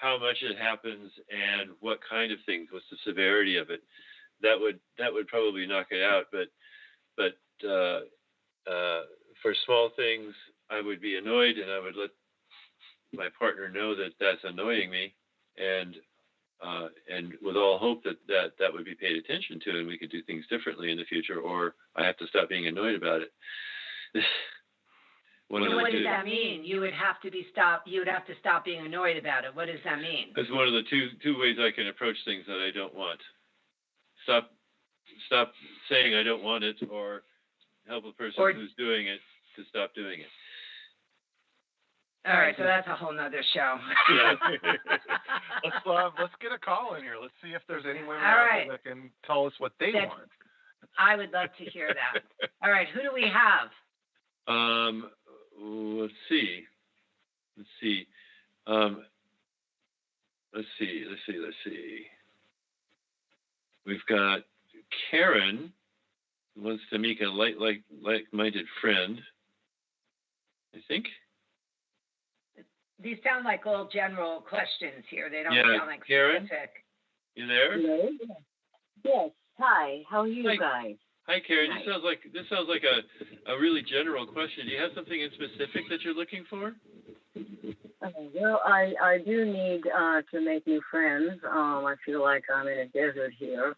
Speaker 3: how much it happens and what kind of things, what's the severity of it. That would probably knock it out. But for small things, I would be annoyed, and I would let my partner know that that's annoying me, and with all hope that would be paid attention to, and we could do things differently in the future, or I have to stop being annoyed about it.
Speaker 2: What does that mean? You would have to stop being annoyed about it. What does that mean?
Speaker 3: It's one of the two ways I can approach things that I don't want. Stop saying I don't want it, or help a person who's doing it to stop doing it.
Speaker 2: All right, so that's a whole nother show.
Speaker 1: Let's get a call in here. Let's see if there's anyone out there that can tell us what they want.
Speaker 2: I would love to hear that. All right, who do we have?
Speaker 3: Let's see. Let's see. We've got Karen, who wants to make a like-minded friend, I think.
Speaker 2: These sound like all general questions here. They don't sound like
Speaker 3: Karen,
Speaker 2: specific.
Speaker 3: You there?
Speaker 4: Hello? Yes. Hi. How are you guys?
Speaker 3: Hi, Karen. This sounds like a really general question. Do you have something in specific that you're looking for?
Speaker 4: Well, I do need to make new friends. I feel like I'm in a desert here.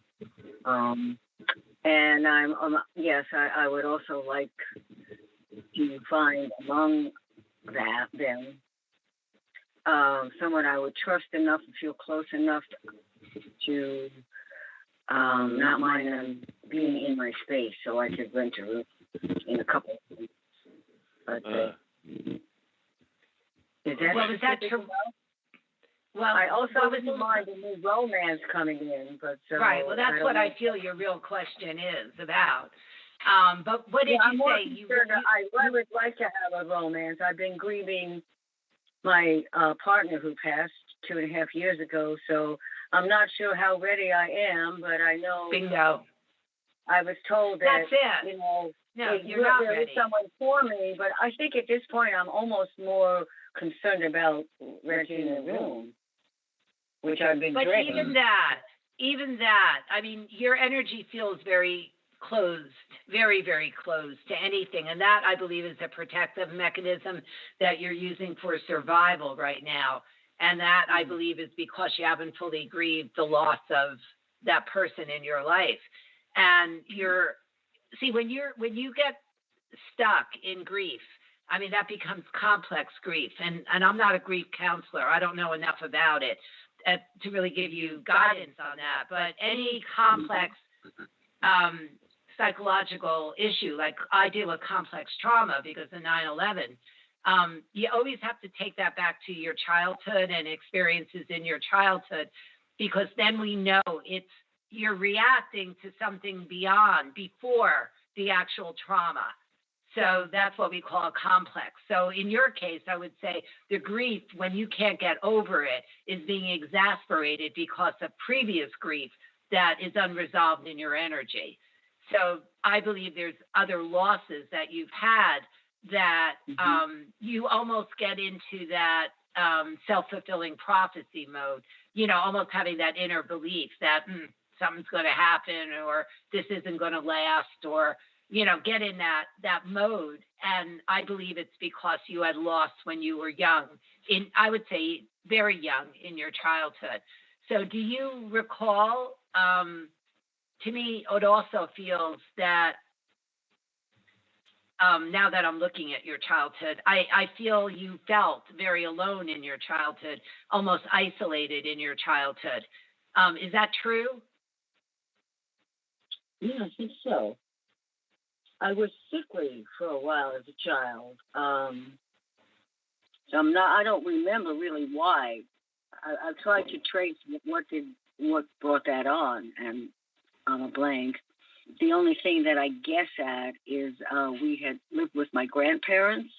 Speaker 4: And I would also like to find among them someone I would trust enough and feel close enough to not mind them being in my space, so I could rent a room in a couple of weeks. Is that
Speaker 2: true? Well,
Speaker 4: I also wouldn't mind a new romance coming in, but
Speaker 2: right. Well, that's what I feel your real question is about. But what did you say?
Speaker 4: I would like to have a romance. I've been grieving my partner who passed 2.5 years ago, so I'm not sure how ready I am, but I know.
Speaker 2: Bingo.
Speaker 4: I was told that.
Speaker 2: That's it.
Speaker 4: No,
Speaker 2: you're not
Speaker 4: there
Speaker 2: ready.
Speaker 4: is someone for me, but I think at this point I'm almost more concerned about renting a room, which I've been dreading.
Speaker 2: But even that, I mean, your energy feels very closed, very, very closed to anything. And that, I believe, is a protective mechanism that you're using for survival right now. And that, I believe, is because you haven't fully grieved the loss of that person in your life. And when you get stuck in grief, I mean, that becomes complex grief. And I'm not a grief counselor. I don't know enough about it to really give you guidance on that. But any complex psychological issue, like I deal with complex trauma because of 9/11, you always have to take that back to your childhood and experiences in your childhood, because then we know you're reacting to something before the actual trauma. So that's what we call a complex. So in your case, I would say the grief, when you can't get over it, is being exasperated because of previous grief that is unresolved in your energy. So I believe there's other losses that you've had that you almost get into that self-fulfilling prophecy mode, almost having that inner belief that something's going to happen, or this isn't going to last, or get in that mode. And I believe it's because you had lost when you were young, I would say very young in your childhood. So do you recall, to me, it also feels that now that I'm looking at your childhood, I feel you felt very alone in your childhood, almost isolated in your childhood. Is that true?
Speaker 4: Yeah, I think so. I was sickly for a while as a child. So I don't remember really why. I've tried to trace what brought that on, and I'm a blank. The only thing that I guess at is we had lived with my grandparents,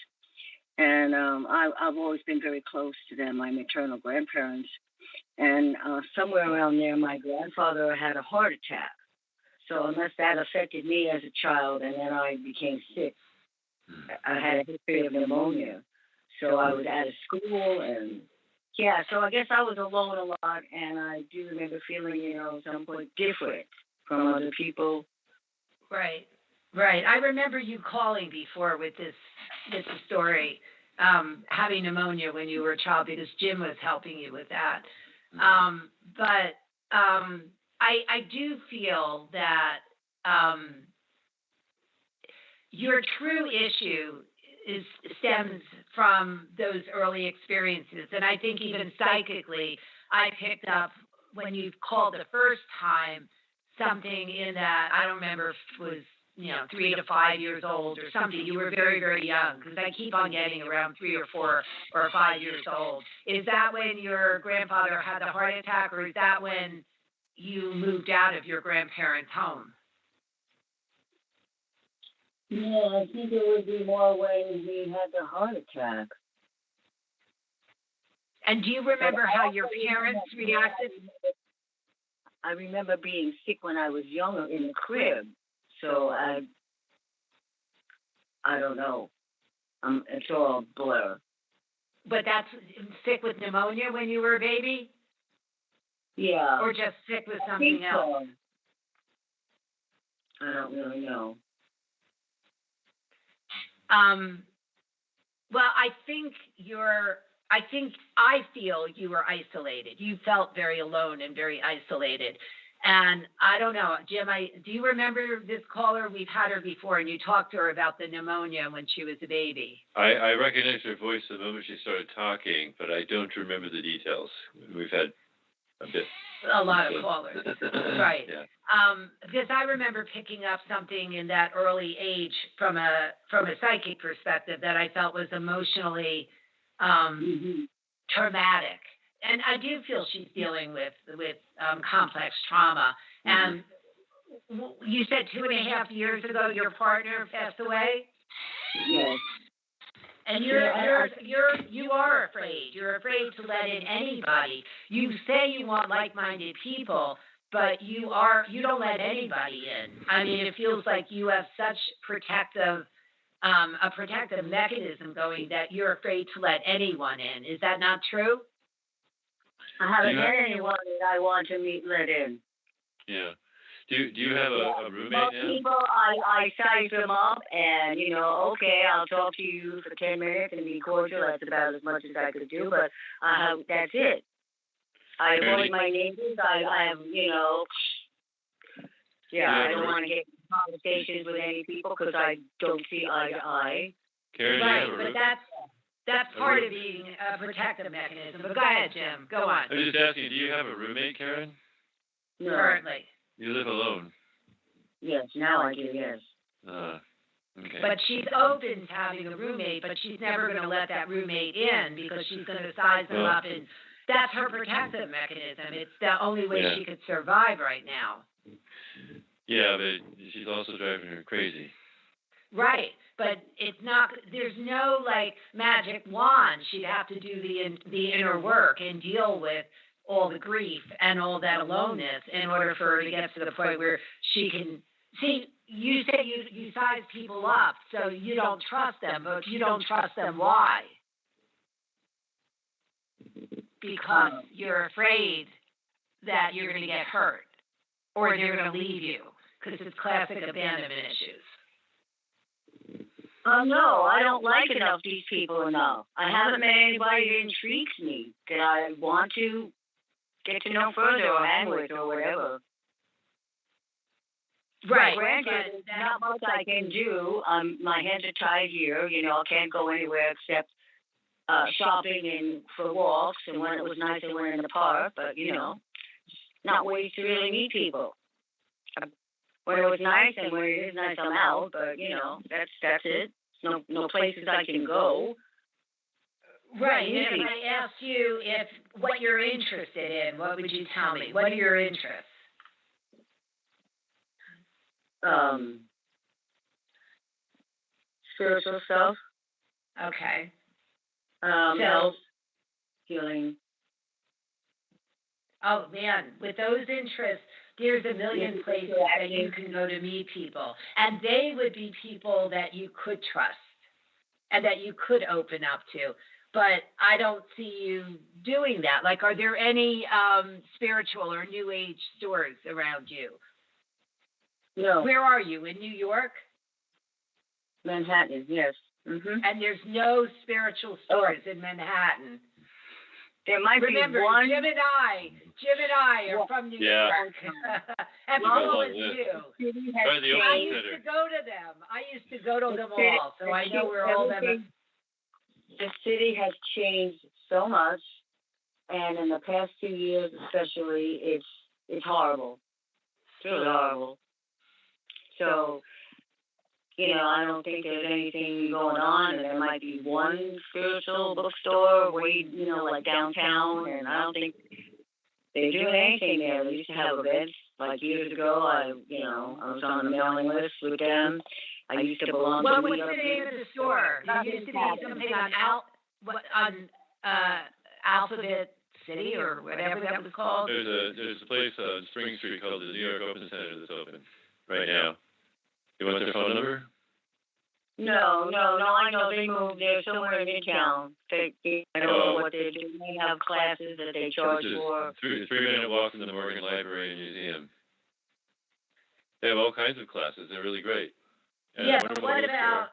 Speaker 4: and I've always been very close to them, my maternal grandparents. And somewhere around there, my grandfather had a heart attack. So unless that affected me as a child, and then I became sick, I had a history of pneumonia. So I was out of school, and yeah, so I guess I was alone a lot, and I do remember feeling, at some point different from other people.
Speaker 2: Right. Right. I remember you calling before with this story, having pneumonia when you were a child because Jim was helping you with that. But I do feel that your true issue stems from those early experiences, and I think even psychically, I picked up when you called the first time something in that I don't remember if it was 3 to 5 years old or something. You were very, very young because I keep on getting around 3 or 4 or 5 years old. Is that when your grandfather had the heart attack, or is that when you moved out of your grandparents' home?
Speaker 4: Yeah, I think it would be more when he had the heart attack.
Speaker 2: And do you remember how your parents reacted?
Speaker 4: I remember being sick when I was younger in the crib, so I don't know. It's all a blur.
Speaker 2: But that's sick with pneumonia when you were a baby?
Speaker 4: Yeah.
Speaker 2: Or just sick with something else?
Speaker 4: I don't really know.
Speaker 2: Well, I feel you were isolated. You felt very alone and very isolated. And I don't know, Jim, do you remember this caller? We've had her before, and you talked to her about the pneumonia when she was a baby.
Speaker 3: I recognized her voice the moment she started talking, but I don't remember the details. We've had
Speaker 2: a lot of callers. Right.
Speaker 3: Yeah.
Speaker 2: Because I remember picking up something in that early age from a psychic perspective that I felt was emotionally traumatic. And I do feel she's dealing with complex trauma. And you said 2.5 years ago your partner passed away?
Speaker 4: Yes.
Speaker 2: And you are afraid. You're afraid to let in anybody. You say you want like-minded people, but you don't let anybody in. I mean, it feels like you have such a protective mechanism going that you're afraid to let anyone in. Is that not true?
Speaker 4: I haven't had anyone that I want to let in.
Speaker 3: Yeah. Do you have a roommate now?
Speaker 4: People, I size them up and, okay, I'll talk to you for 10 minutes and be cordial. That's about as much as I could do, but that's it. I avoid my neighbors. I have, I don't want to get in conversations with any people because I don't see eye to eye.
Speaker 3: Karen,
Speaker 2: right, but that's part of being a protective mechanism. But go ahead, Jim. Go on.
Speaker 3: I'm just asking, do you have a roommate, Karen?
Speaker 4: No.
Speaker 2: Currently.
Speaker 3: You live alone?
Speaker 4: Yes, now I do, yes.
Speaker 3: Okay.
Speaker 2: But she's open to having a roommate, but she's never going to let that roommate in because she's going to size them up, and that's her protective mechanism. It's the only way she could survive right now.
Speaker 3: Yeah, but she's also driving her crazy.
Speaker 2: Right, but it's not. There's no magic wand. She'd have to do the inner work and deal with all the grief and all that aloneness in order for her to get to the point where she can see. You say you size people up, so you don't trust them, but you don't trust them. Why? Because you're afraid that you're going to get hurt or they're going to leave you, because it's classic abandonment issues.
Speaker 4: No, I don't like enough these people enough. I haven't met anybody that intrigues me that I want to get to know further or hang with or whatever.
Speaker 2: Right.
Speaker 4: Granted, there's not much I can do. My hands are tied here. I can't go anywhere except shopping and for walks. And when it was nice, I went in the park. But, not ways to really meet people. When it was nice and when it is nice, I'm out. But that's it. No places I can go.
Speaker 2: Right. And if I asked you what you're interested in, what would you tell me? What are your interests?
Speaker 4: Spiritual stuff.
Speaker 2: Okay.
Speaker 4: Health, healing.
Speaker 2: Oh man, with those interests, there's a million places that you can go to meet people, and they would be people that you could trust and that you could open up to. But I don't see you doing that. Like, are there any spiritual or New Age stores around you?
Speaker 4: No.
Speaker 2: Where are you? In New York?
Speaker 4: Manhattan, yes. Mm-hmm.
Speaker 2: And there's no spiritual stores in Manhattan.
Speaker 4: There might
Speaker 2: Remember,
Speaker 4: be one.
Speaker 2: Jim and I are from New York. And Paul is too. I used to go to them. I used to go to them all, so I know where all them.
Speaker 4: The city has changed so much, and in the past 2 years especially, it's horrible. It's really horrible. So, I don't think there's anything going on, and there might be one spiritual bookstore way, like downtown, and I don't think they're doing anything there. They used to have events, like years ago. I was on the mailing list with them. I used to belong to.
Speaker 2: What was the name of the store? There used to be something on Alphabet City or whatever that was called.
Speaker 3: There's a place on Spring Street called the New York Open Center that's open right now. You want their phone number?
Speaker 4: No. I know they moved. They're somewhere in Midtown. I don't know what they're doing. They have classes that they charge for.
Speaker 3: 3-minute walk from the Morgan Library and Museum. They have all kinds of classes. They're really great. And
Speaker 2: but what about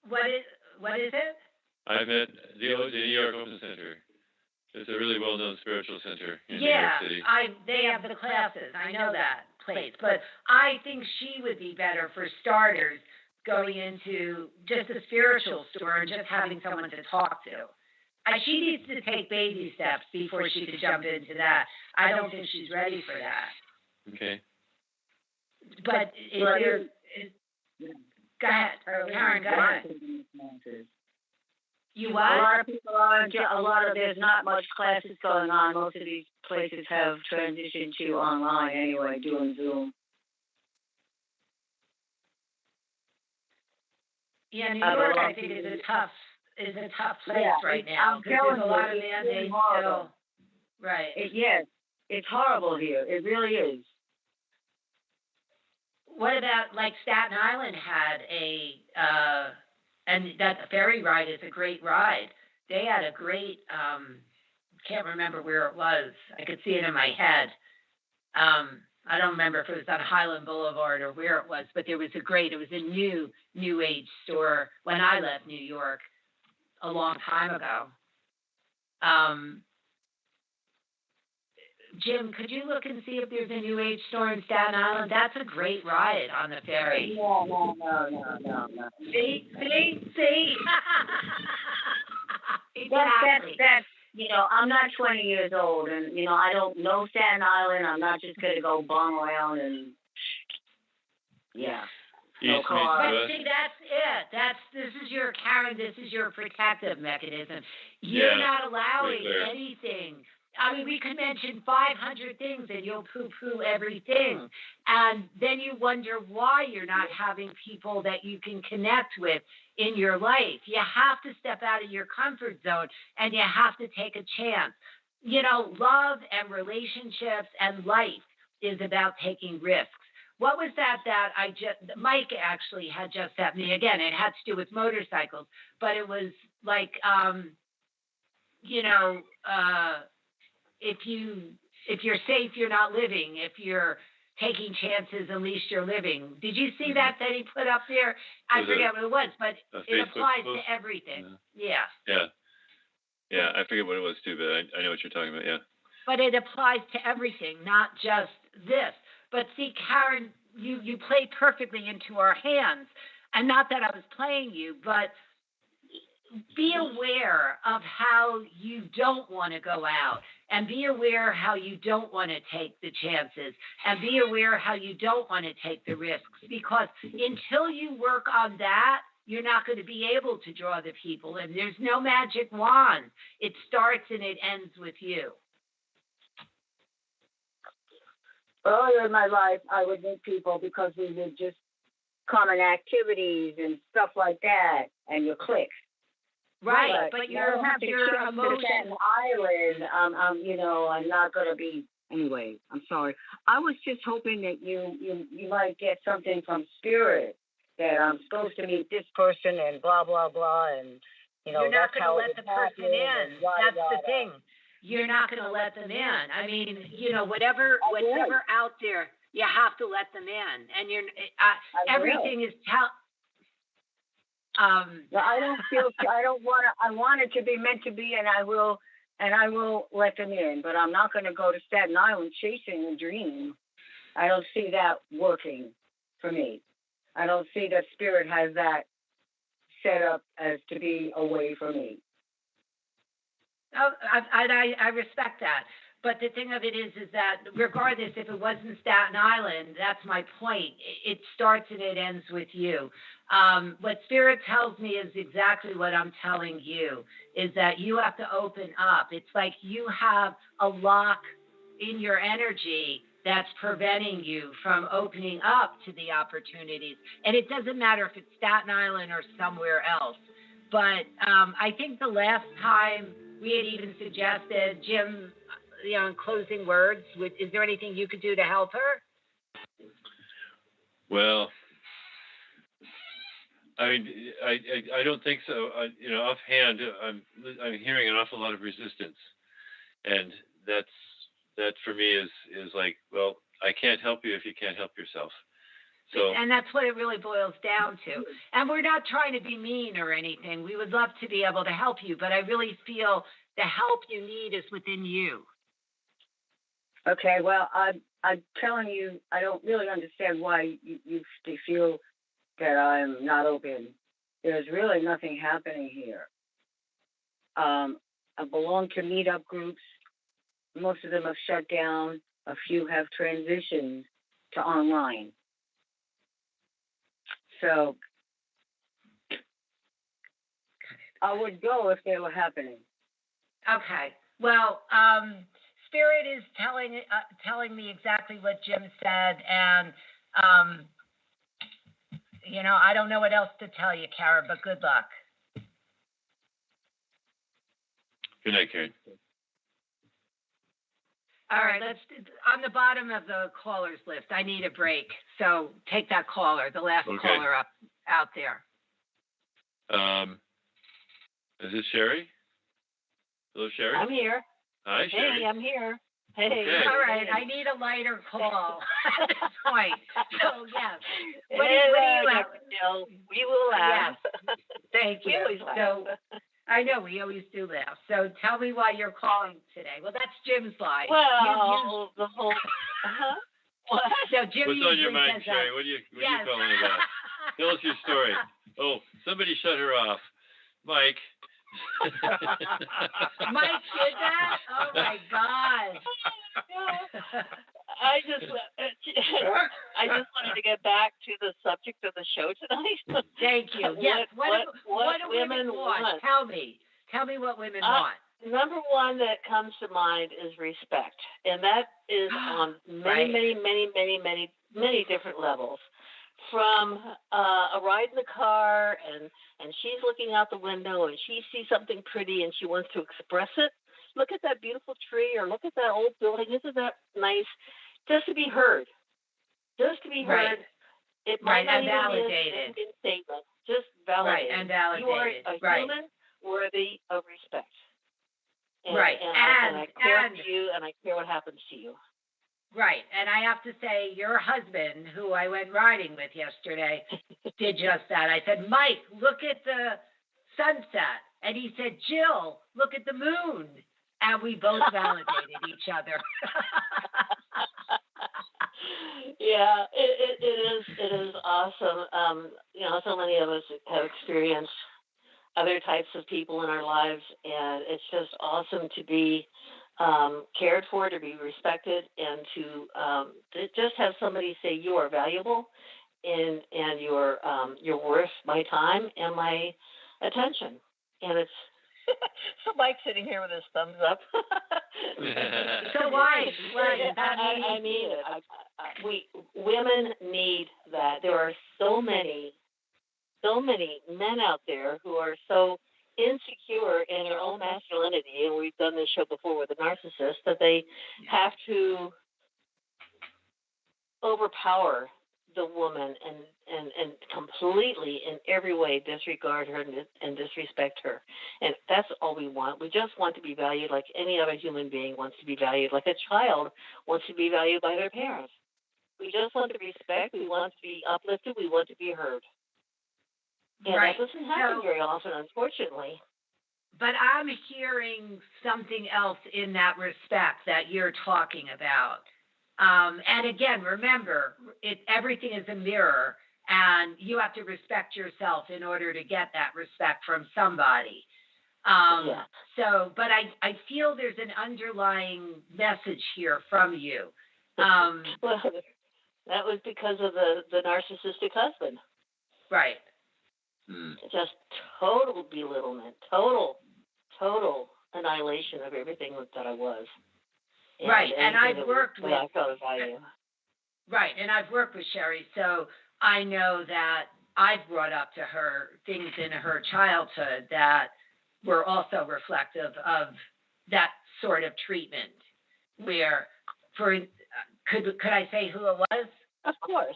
Speaker 2: what is it?
Speaker 3: I've met the New York Open Center. It's a really well-known spiritual center in New York City.
Speaker 2: They have the classes. I know that place, but I think she would be better for starters going into just a spiritual store and just having someone to talk to. She needs to take baby steps before she could jump into that. I don't think she's ready for that.
Speaker 3: Okay.
Speaker 2: But go ahead, Karen. Go ahead. You what?
Speaker 4: A lot of people aren't. There's not much classes going on. Most of these places have transitioned to online anyway, doing Zoom.
Speaker 2: Yeah, New York, I think, is a tough place right now because there's a lot of mandates still. Right.
Speaker 4: Yes, it's horrible here. It really is.
Speaker 2: What about, like, Staten Island had and that ferry ride is a great ride. They had a great, can't remember where it was. I could see it in my head. I don't remember if it was on Highland Boulevard or where it was, but it was a new age store when I left New York a long time ago. Jim, could you look and see if there's a new age store in Staten Island? That's a great ride on the ferry.
Speaker 4: No.
Speaker 2: See?
Speaker 4: Exactly. That's I'm not 20 years old, and I don't know Staten Island. I'm not just gonna go bum around and no car.
Speaker 2: But see, that's it. This is your Karen. This is your protective mechanism. You're not allowing anything. I mean, we could mention 500 things and you'll poo-poo everything. And then you wonder why you're not having people that you can connect with in your life. You have to step out of your comfort zone and you have to take a chance. Love and relationships and life is about taking risks. What was that Mike actually had just sent me? Again, it had to do with motorcycles, but it was like, if you're safe, you're not living. If you're taking chances, at least you're living. Did you see that he put up there? I forget what it was, but it applies to everything. Yeah.
Speaker 3: Yeah, I forget what it was too, but I know what you're talking about, yeah.
Speaker 2: But it applies to everything, not just this. But see, Karen, you play perfectly into our hands. And not that I was playing you, but be aware of how you don't want to go out and be aware how you don't want to take the chances, and be aware how you don't want to take the risks, because until you work on that, you're not going to be able to draw the people. And there's no magic wand. It starts and it ends with you.
Speaker 4: Earlier in my life, I would meet people because we would just common activities and stuff like that, and your cliques.
Speaker 2: Right, but
Speaker 4: your
Speaker 2: your emotions.
Speaker 4: Island, I'm not going to be. Anyway, I'm sorry. I was just hoping that you might get something from spirit, that I'm supposed to meet this person and blah blah blah, and
Speaker 2: you're not going to let the person in. That's
Speaker 4: yada.
Speaker 2: the thing. You're not going to let them in. I mean, whatever out there, you have to let them in, and everything is
Speaker 4: I don't feel. I don't want to. I want it to be meant to be, and I will let them in. But I'm not going to go to Staten Island chasing a dream. I don't see that working for me. I don't see that spirit has that set up as to be a way for me.
Speaker 2: Oh, I respect that. But the thing of it is that regardless if it wasn't Staten Island, that's my point. It starts and it ends with you. What Spirit tells me is exactly what I'm telling you, is that you have to open up. It's like you have a lock in your energy that's preventing you from opening up to the opportunities. And it doesn't matter if it's Staten Island or somewhere else. But I think the last time we had even suggested, Jim, in closing words, is there anything you could do to help her?
Speaker 3: Well, I mean, I don't think so. Offhand, I'm hearing an awful lot of resistance, and that for me is like, well, I can't help you if you can't help yourself. So,
Speaker 2: and that's what it really boils down to. And we're not trying to be mean or anything. We would love to be able to help you, but I really feel the help you need is within you.
Speaker 4: Okay, well, I'm telling you, I don't really understand why you feel that I'm not open. There's really nothing happening here. I belong to meetup groups. Most of them have shut down. A few have transitioned to online. So I would go if they were happening.
Speaker 2: Okay. Well, Spirit is telling me exactly what Jim said, and I don't know what else to tell you, Kara, but good luck.
Speaker 3: Good night, Karen.
Speaker 2: All right, let's on the bottom of the callers list. I need a break, so take that caller, the last caller out there.
Speaker 3: Is this Sherry? Hello, Sherry.
Speaker 4: I'm here.
Speaker 3: Hi, Sherry.
Speaker 4: Hey, I'm here. Hey.
Speaker 3: Okay.
Speaker 2: All right, I need a lighter call at this point. So yes. What do you have?
Speaker 4: No, we will laugh.
Speaker 2: Yes. Thank you.
Speaker 4: We always laugh.
Speaker 2: So I know we always do laugh. So tell me why you're calling today. Well, that's Jim's lie.
Speaker 4: Well, the whole. What?
Speaker 2: So Jim
Speaker 3: What's on your mind, Sherry? What are you calling about? Tell us your story. Oh, somebody shut her off. Mike.
Speaker 2: Mike did that? Oh my God.
Speaker 5: I just wanted to get back to the subject of the show tonight.
Speaker 2: Thank you. Yes. What do women
Speaker 5: want?
Speaker 2: Tell me what women want.
Speaker 5: Number one that comes to mind is respect, and that is on many different levels. From a ride in the car, and she's looking out the window, and she sees something pretty, and she wants to express it. Look at that beautiful tree, or look at that old building. Isn't that nice? Just to be heard. Just to be heard.
Speaker 2: Right.
Speaker 5: It might not
Speaker 2: and
Speaker 5: even
Speaker 2: validated.
Speaker 5: be a statement. Just validated.
Speaker 2: Right, and validated.
Speaker 5: You are a human worthy of respect. And,
Speaker 2: right.
Speaker 5: And I care for you, and I care what happens to you.
Speaker 2: Right. And I have to say, your husband, who I went riding with yesterday, did just that. I said, Mike, look at the sunset. And he said, Jill, look at the moon. And we both validated each other.
Speaker 5: Yeah, it is awesome. So many of us have experienced other types of people in our lives, and it's just awesome to be cared for, to be respected, and to just have somebody say you are valuable, and you're worth my time and my attention. And it's Mike's sitting here with his thumbs up.
Speaker 2: So why?
Speaker 5: I mean it. Women need that. There are so many men out there who are so insecure in their own masculinity, and we've done this show before with a narcissist, that they have to overpower the woman and completely in every way disregard her and disrespect her. And that's all we want. We just want to be valued like any other human being wants to be valued, like a child wants to be valued by their parents. We just want to be respected. We want to be uplifted. We want to be heard. And
Speaker 2: Right.
Speaker 5: that doesn't happen very often, unfortunately.
Speaker 2: But I'm hearing something else in that respect that you're talking about. And again, remember, everything is a mirror, and you have to respect yourself in order to get that respect from somebody. So, but I feel there's an underlying message here from you.
Speaker 5: Well, that was because of the narcissistic husband.
Speaker 2: Right.
Speaker 5: Just total belittlement, total annihilation of everything that I was.
Speaker 2: Right, and I've worked with.
Speaker 5: I felt of value.
Speaker 2: Right, and I've worked with Sherry, so I know that I've brought up to her things in her childhood that were also reflective of that sort of treatment. Where, could I say who it was?
Speaker 5: Of course.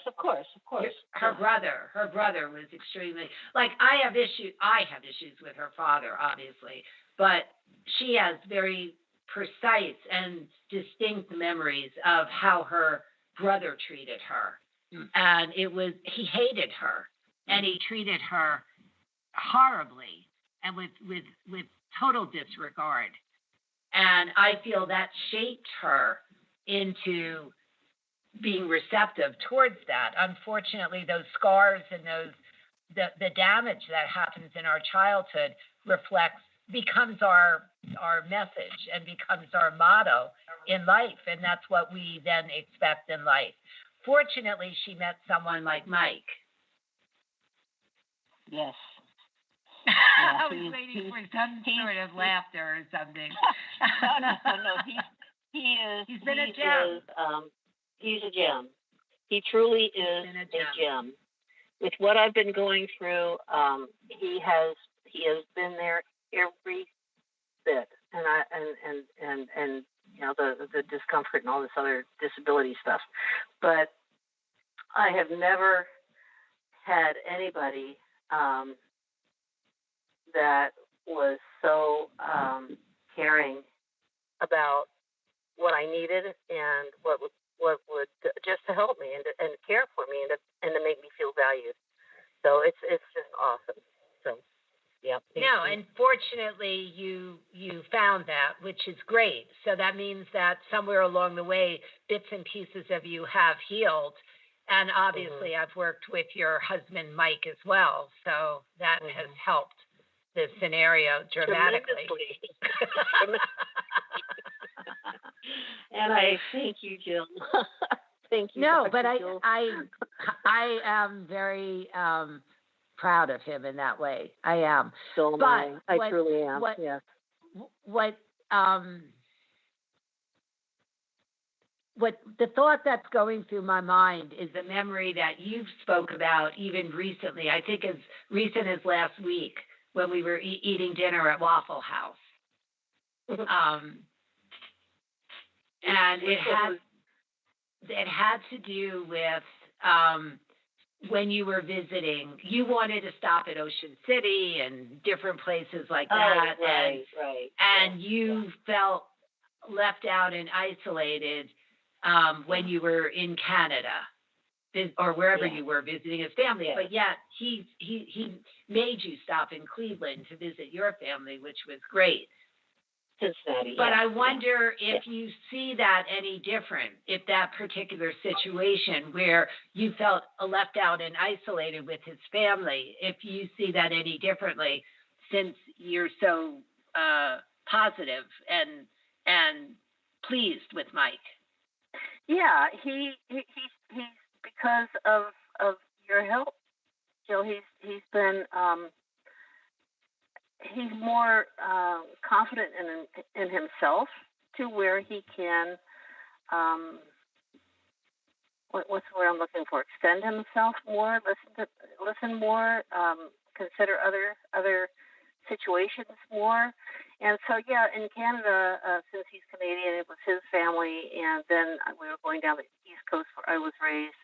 Speaker 2: Her brother was extremely, like, I have issues with her father, obviously, but she has very precise and distinct memories of how her brother treated her. And he hated her, and he treated her horribly and with total disregard. And I feel that shaped her into being receptive towards that. Unfortunately, those scars and the damage that happens in our childhood becomes our message and becomes our motto in life, and that's what we then expect in life. Fortunately, she met someone like Mike.
Speaker 5: Yes.
Speaker 2: I was waiting for some sort of laughter or something.
Speaker 5: No. He's been a
Speaker 2: gem.
Speaker 5: He's a gem. He truly is a gem. With what I've been going through, he has been there every bit, and you know, the discomfort and all this other disability stuff. But I have never had anybody that was so caring about what I needed and what would just to help me and care for me and to make me feel valued. So it's just awesome. So yeah.
Speaker 2: No, and fortunately you found that, which is great. So that means that somewhere along the way, bits and pieces of you have healed. And obviously I've worked with your husband, Mike, as well. So that has helped the scenario dramatically.
Speaker 5: And I thank you, Jill. Thank you.
Speaker 2: No,
Speaker 5: Dr.
Speaker 2: but
Speaker 5: Jill.
Speaker 2: I am very proud of him in that way. I am.
Speaker 5: So am I. I truly am. Yes.
Speaker 2: What the thought that's going through my mind is a memory that you've spoke about even recently. I think as recent as last week when we were eating dinner at Waffle House. And it had to do with when you were visiting. You wanted to stop at Ocean City and different places like that.
Speaker 5: Right.
Speaker 2: And you felt left out and isolated when you were in Canada or wherever you were visiting his family. But yet he made you stop in Cleveland to visit your family, which was great.
Speaker 5: Cincinnati.
Speaker 2: But I wonder if you see that any different, if that particular situation where you felt left out and isolated with his family, if you see that any differently, since you're so positive and and pleased with Mike.
Speaker 5: Yeah, he's because of your help, Jill. He's been he's more confident in himself to where he can what's the word I'm looking for? Extend himself more, listen more, consider other situations more. And so, yeah, in Canada, since he's Canadian, it was his family, and then we were going down the East Coast where I was raised.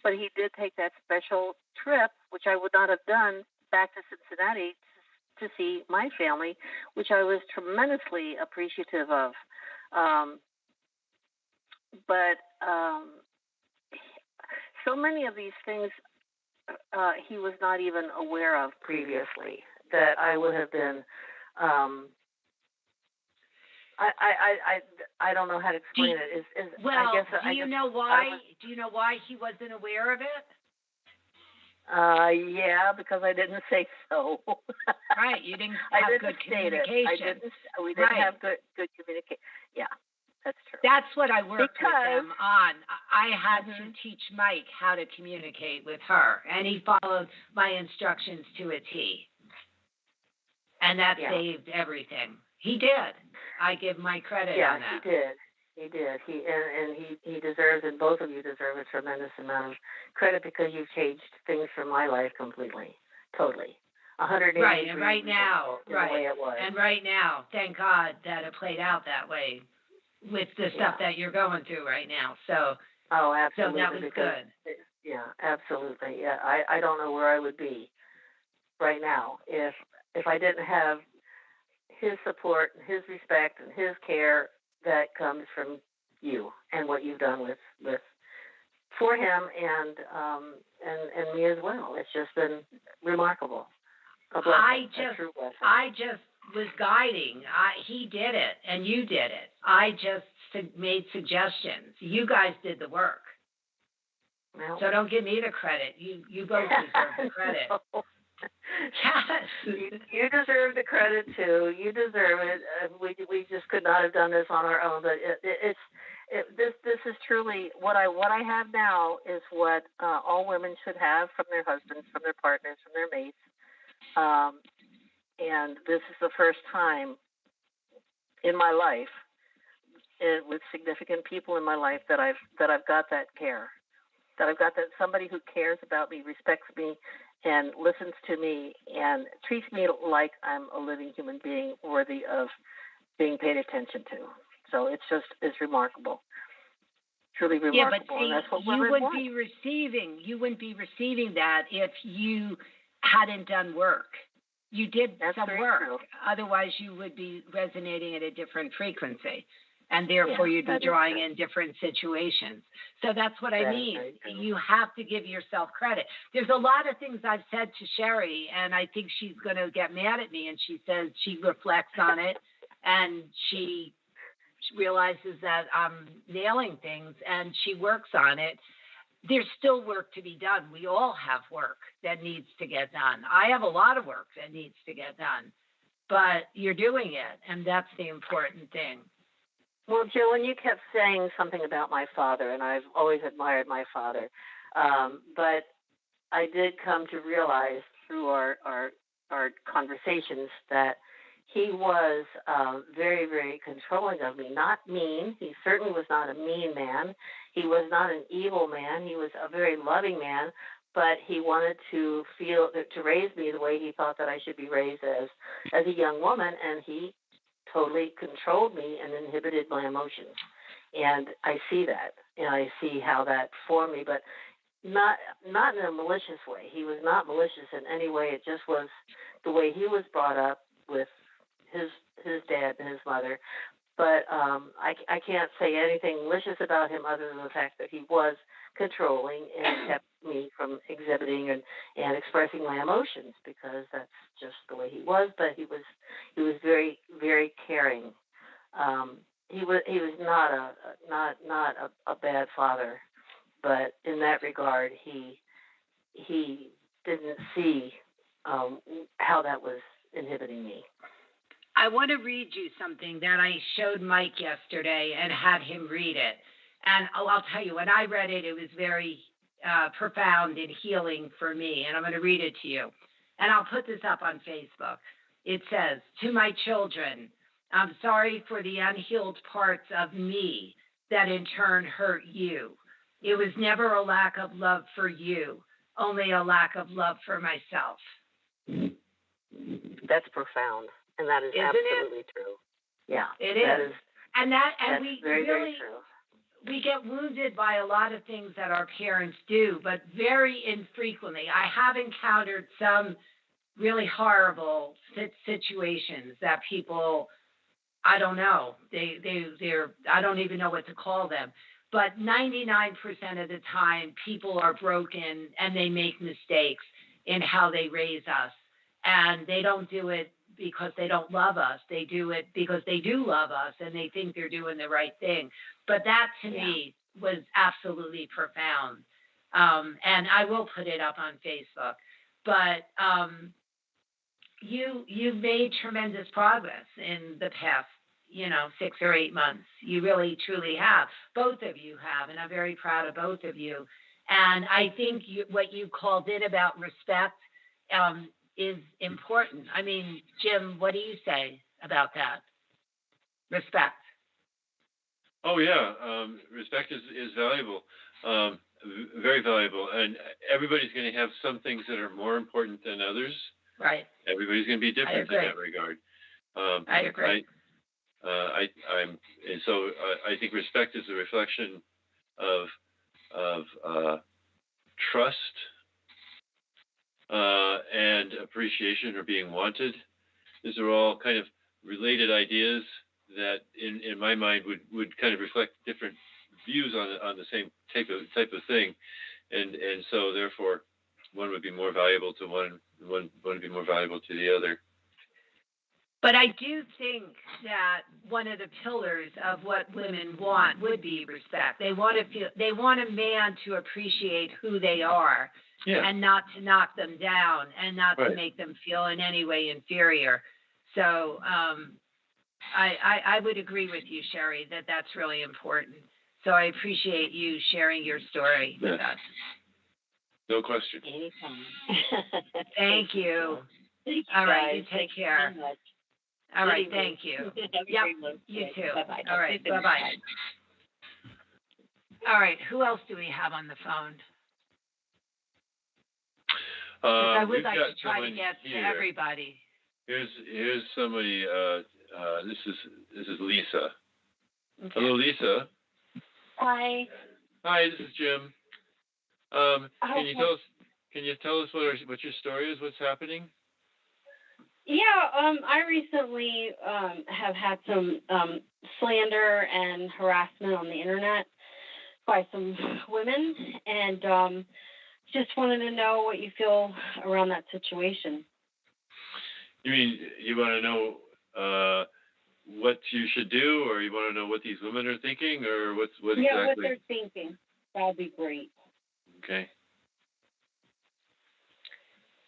Speaker 5: But he did take that special trip, which I would not have done, back to Cincinnati to see my family, which I was tremendously appreciative of. But so many of these things he was not even aware of previously that I would have been. I don't know how to explain it.
Speaker 2: Do you know why he wasn't aware of it?
Speaker 5: Yeah, because I didn't say so.
Speaker 2: Right, you didn't have good communication.
Speaker 5: We didn't have good communication. Yeah, that's true.
Speaker 2: That's what I worked with him on. I had to teach Mike how to communicate with her, and he followed my instructions to a T. And that saved everything. He did. I give Mike credit on that.
Speaker 5: He did. He deserves, and both of you deserve a tremendous amount of credit because you've changed things from my life completely, totally, 180
Speaker 2: right. And right now,
Speaker 5: the way it was.
Speaker 2: And right now, thank God that it played out that way with the stuff that you're going through right now. So,
Speaker 5: absolutely.
Speaker 2: So that was good.
Speaker 5: Yeah, absolutely. Yeah, I don't know where I would be right now if I didn't have his support, his respect, and his care that comes from you and what you've done with for him and me as well. It's just been remarkable. A blessing, a true blessing.
Speaker 2: I just was guiding. He did it, and you did it. I just made suggestions. You guys did the work.
Speaker 5: Well,
Speaker 2: so don't give me the credit. You both deserve the credit.
Speaker 5: No.
Speaker 2: Yes.
Speaker 5: You deserve the credit too. You deserve it. We just could not have done this on our own. But this is truly what I have now is what all women should have from their husbands, from their partners, from their mates. And this is the first time in my life, with significant people in my life, that I've got that care, that I've got that somebody who cares about me, respects me, and listens to me and treats me like I'm a living human being worthy of being paid attention to. So it's remarkable. Truly remarkable.
Speaker 2: Yeah, but see,
Speaker 5: and that's what
Speaker 2: you wouldn't be receiving that if you hadn't done work. You did some work.
Speaker 5: True.
Speaker 2: Otherwise you would be resonating at a different frequency. And therefore you'd be drawing in different situations. So that's what I mean. You have to give yourself credit. There's a lot of things I've said to Sherry, and I think she's going to get mad at me, and she says she reflects on it, and she realizes that I'm nailing things, and she works on it. There's still work to be done. We all have work that needs to get done. I have a lot of work that needs to get done, but you're doing it, and that's the important thing.
Speaker 5: Well, Jill, when you kept saying something about my father, and I've always admired my father, but I did come to realize through our conversations that he was very, very controlling of me. Not mean. He certainly was not a mean man. He was not an evil man. He was a very loving man, but he wanted to raise me the way he thought that I should be raised as a young woman, and he totally controlled me and inhibited my emotions. And I see that, and I see how that formed me, but not in a malicious way. He was not malicious in any way. It just was the way he was brought up with his dad and his mother. But I can't say anything malicious about him other than the fact that he was controlling and kept me from exhibiting and expressing my emotions, because that's just the way he was. But he was very, very caring. He was not a bad father, but in that regard, he didn't see how that was inhibiting me.
Speaker 2: I want to read you something that I showed Mike yesterday and had him read it. And I'll tell you, when I read it, it was very profound and healing for me. And I'm going to read it to you. And I'll put this up on Facebook. It says, "To my children, I'm sorry for the unhealed parts of me that in turn hurt you. It was never a lack of love for you, only a lack of love for myself."
Speaker 5: That's profound, and that is
Speaker 2: Isn't
Speaker 5: absolutely
Speaker 2: it?
Speaker 5: true. Yeah,
Speaker 2: It
Speaker 5: that
Speaker 2: is.
Speaker 5: is.
Speaker 2: And
Speaker 5: That's
Speaker 2: we
Speaker 5: very,
Speaker 2: really,
Speaker 5: very true.
Speaker 2: we get wounded by a lot of things that our parents do, but very infrequently. I have encountered some really horrible situations that people, I don't know, they're, I don't even know what to call them. But 99% of the time, people are broken and they make mistakes in how they raise us. And they don't do it because they don't love us. They do it because they do love us and they think they're doing the right thing. But that to me was absolutely profound. And I will put it up on Facebook. But you've made tremendous progress in the past 6 or 8 months. You really, truly have. Both of you have, and I'm very proud of both of you. And I think what you called in about respect is important. I mean, Jim, what do you say about that? Respect.
Speaker 3: Oh yeah, respect is valuable, very valuable, and everybody's going to have some things that are more important than others.
Speaker 2: Right.
Speaker 3: Everybody's going to be different in that regard.
Speaker 2: I agree.
Speaker 3: I think respect is a reflection of trust and appreciation or being wanted. These are all kind of related ideas that, in my mind, would kind of reflect different views on the same type of thing, and so therefore, one would be more valuable to one would be more valuable to the other.
Speaker 2: But I do think that one of the pillars of what women want would be respect. They want a man to appreciate who they are, and not to knock them down, and not to make them feel in any way inferior. So I would agree with you, Sherry, that that's really important. So I appreciate you sharing your story with us.
Speaker 3: No question.
Speaker 5: Anytime.
Speaker 2: Thank you.
Speaker 5: Thank you.
Speaker 2: All right,
Speaker 5: guys.
Speaker 2: you take
Speaker 5: Thank you
Speaker 2: care.
Speaker 5: so much.
Speaker 2: All right,
Speaker 5: Anyway.
Speaker 2: thank you.
Speaker 5: Have a
Speaker 2: Yep,
Speaker 5: great one.
Speaker 2: you too.
Speaker 5: Bye-bye.
Speaker 2: All right, bye-bye. All right, who else do we have on the phone? I would like to try to get to everybody.
Speaker 3: Here's somebody. This is Lisa.
Speaker 2: Okay.
Speaker 3: Hello, Lisa.
Speaker 6: Hi.
Speaker 3: Hi, this is Jim. Can you tell us what your story is? What's happening?
Speaker 6: Yeah, I recently have had some slander and harassment on the internet by some women, and just wanted to know what you feel around that situation.
Speaker 3: You mean you want to know what you should do, or you want to know what these women are thinking, or what exactly?
Speaker 6: Yeah, what they're thinking. That would be great.
Speaker 3: Okay.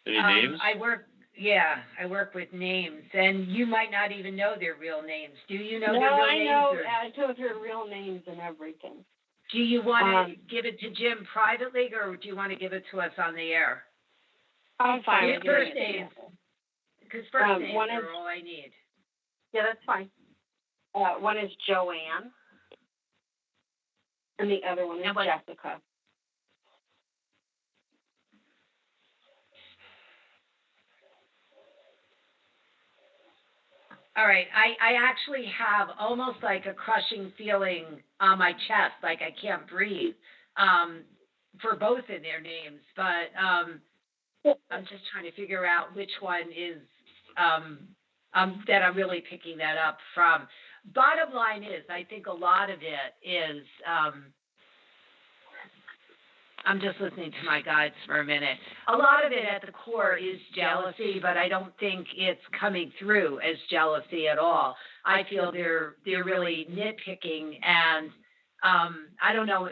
Speaker 3: Any names?
Speaker 2: I work with names, and you might not even know their real names. Do you know their real names?
Speaker 6: No, I know their real names and everything.
Speaker 2: Do you want to give it to Jim privately, or do you want to give it to us on the air?
Speaker 6: I'm fine.
Speaker 2: His first names. Because first names
Speaker 6: one
Speaker 2: are all I need.
Speaker 6: Yeah, that's fine. One is Joanne, and the other one is Jessica.
Speaker 2: All right. I actually have almost like a crushing feeling on my chest, like I can't breathe, for both of their names. But I'm just trying to figure out which one is that I'm really picking that up from. Bottom line is, I think a lot of it is, I'm just listening to my guides for a minute. A lot of it at the core is jealousy, but I don't think it's coming through as jealousy at all. I feel they're really nitpicking, and I don't know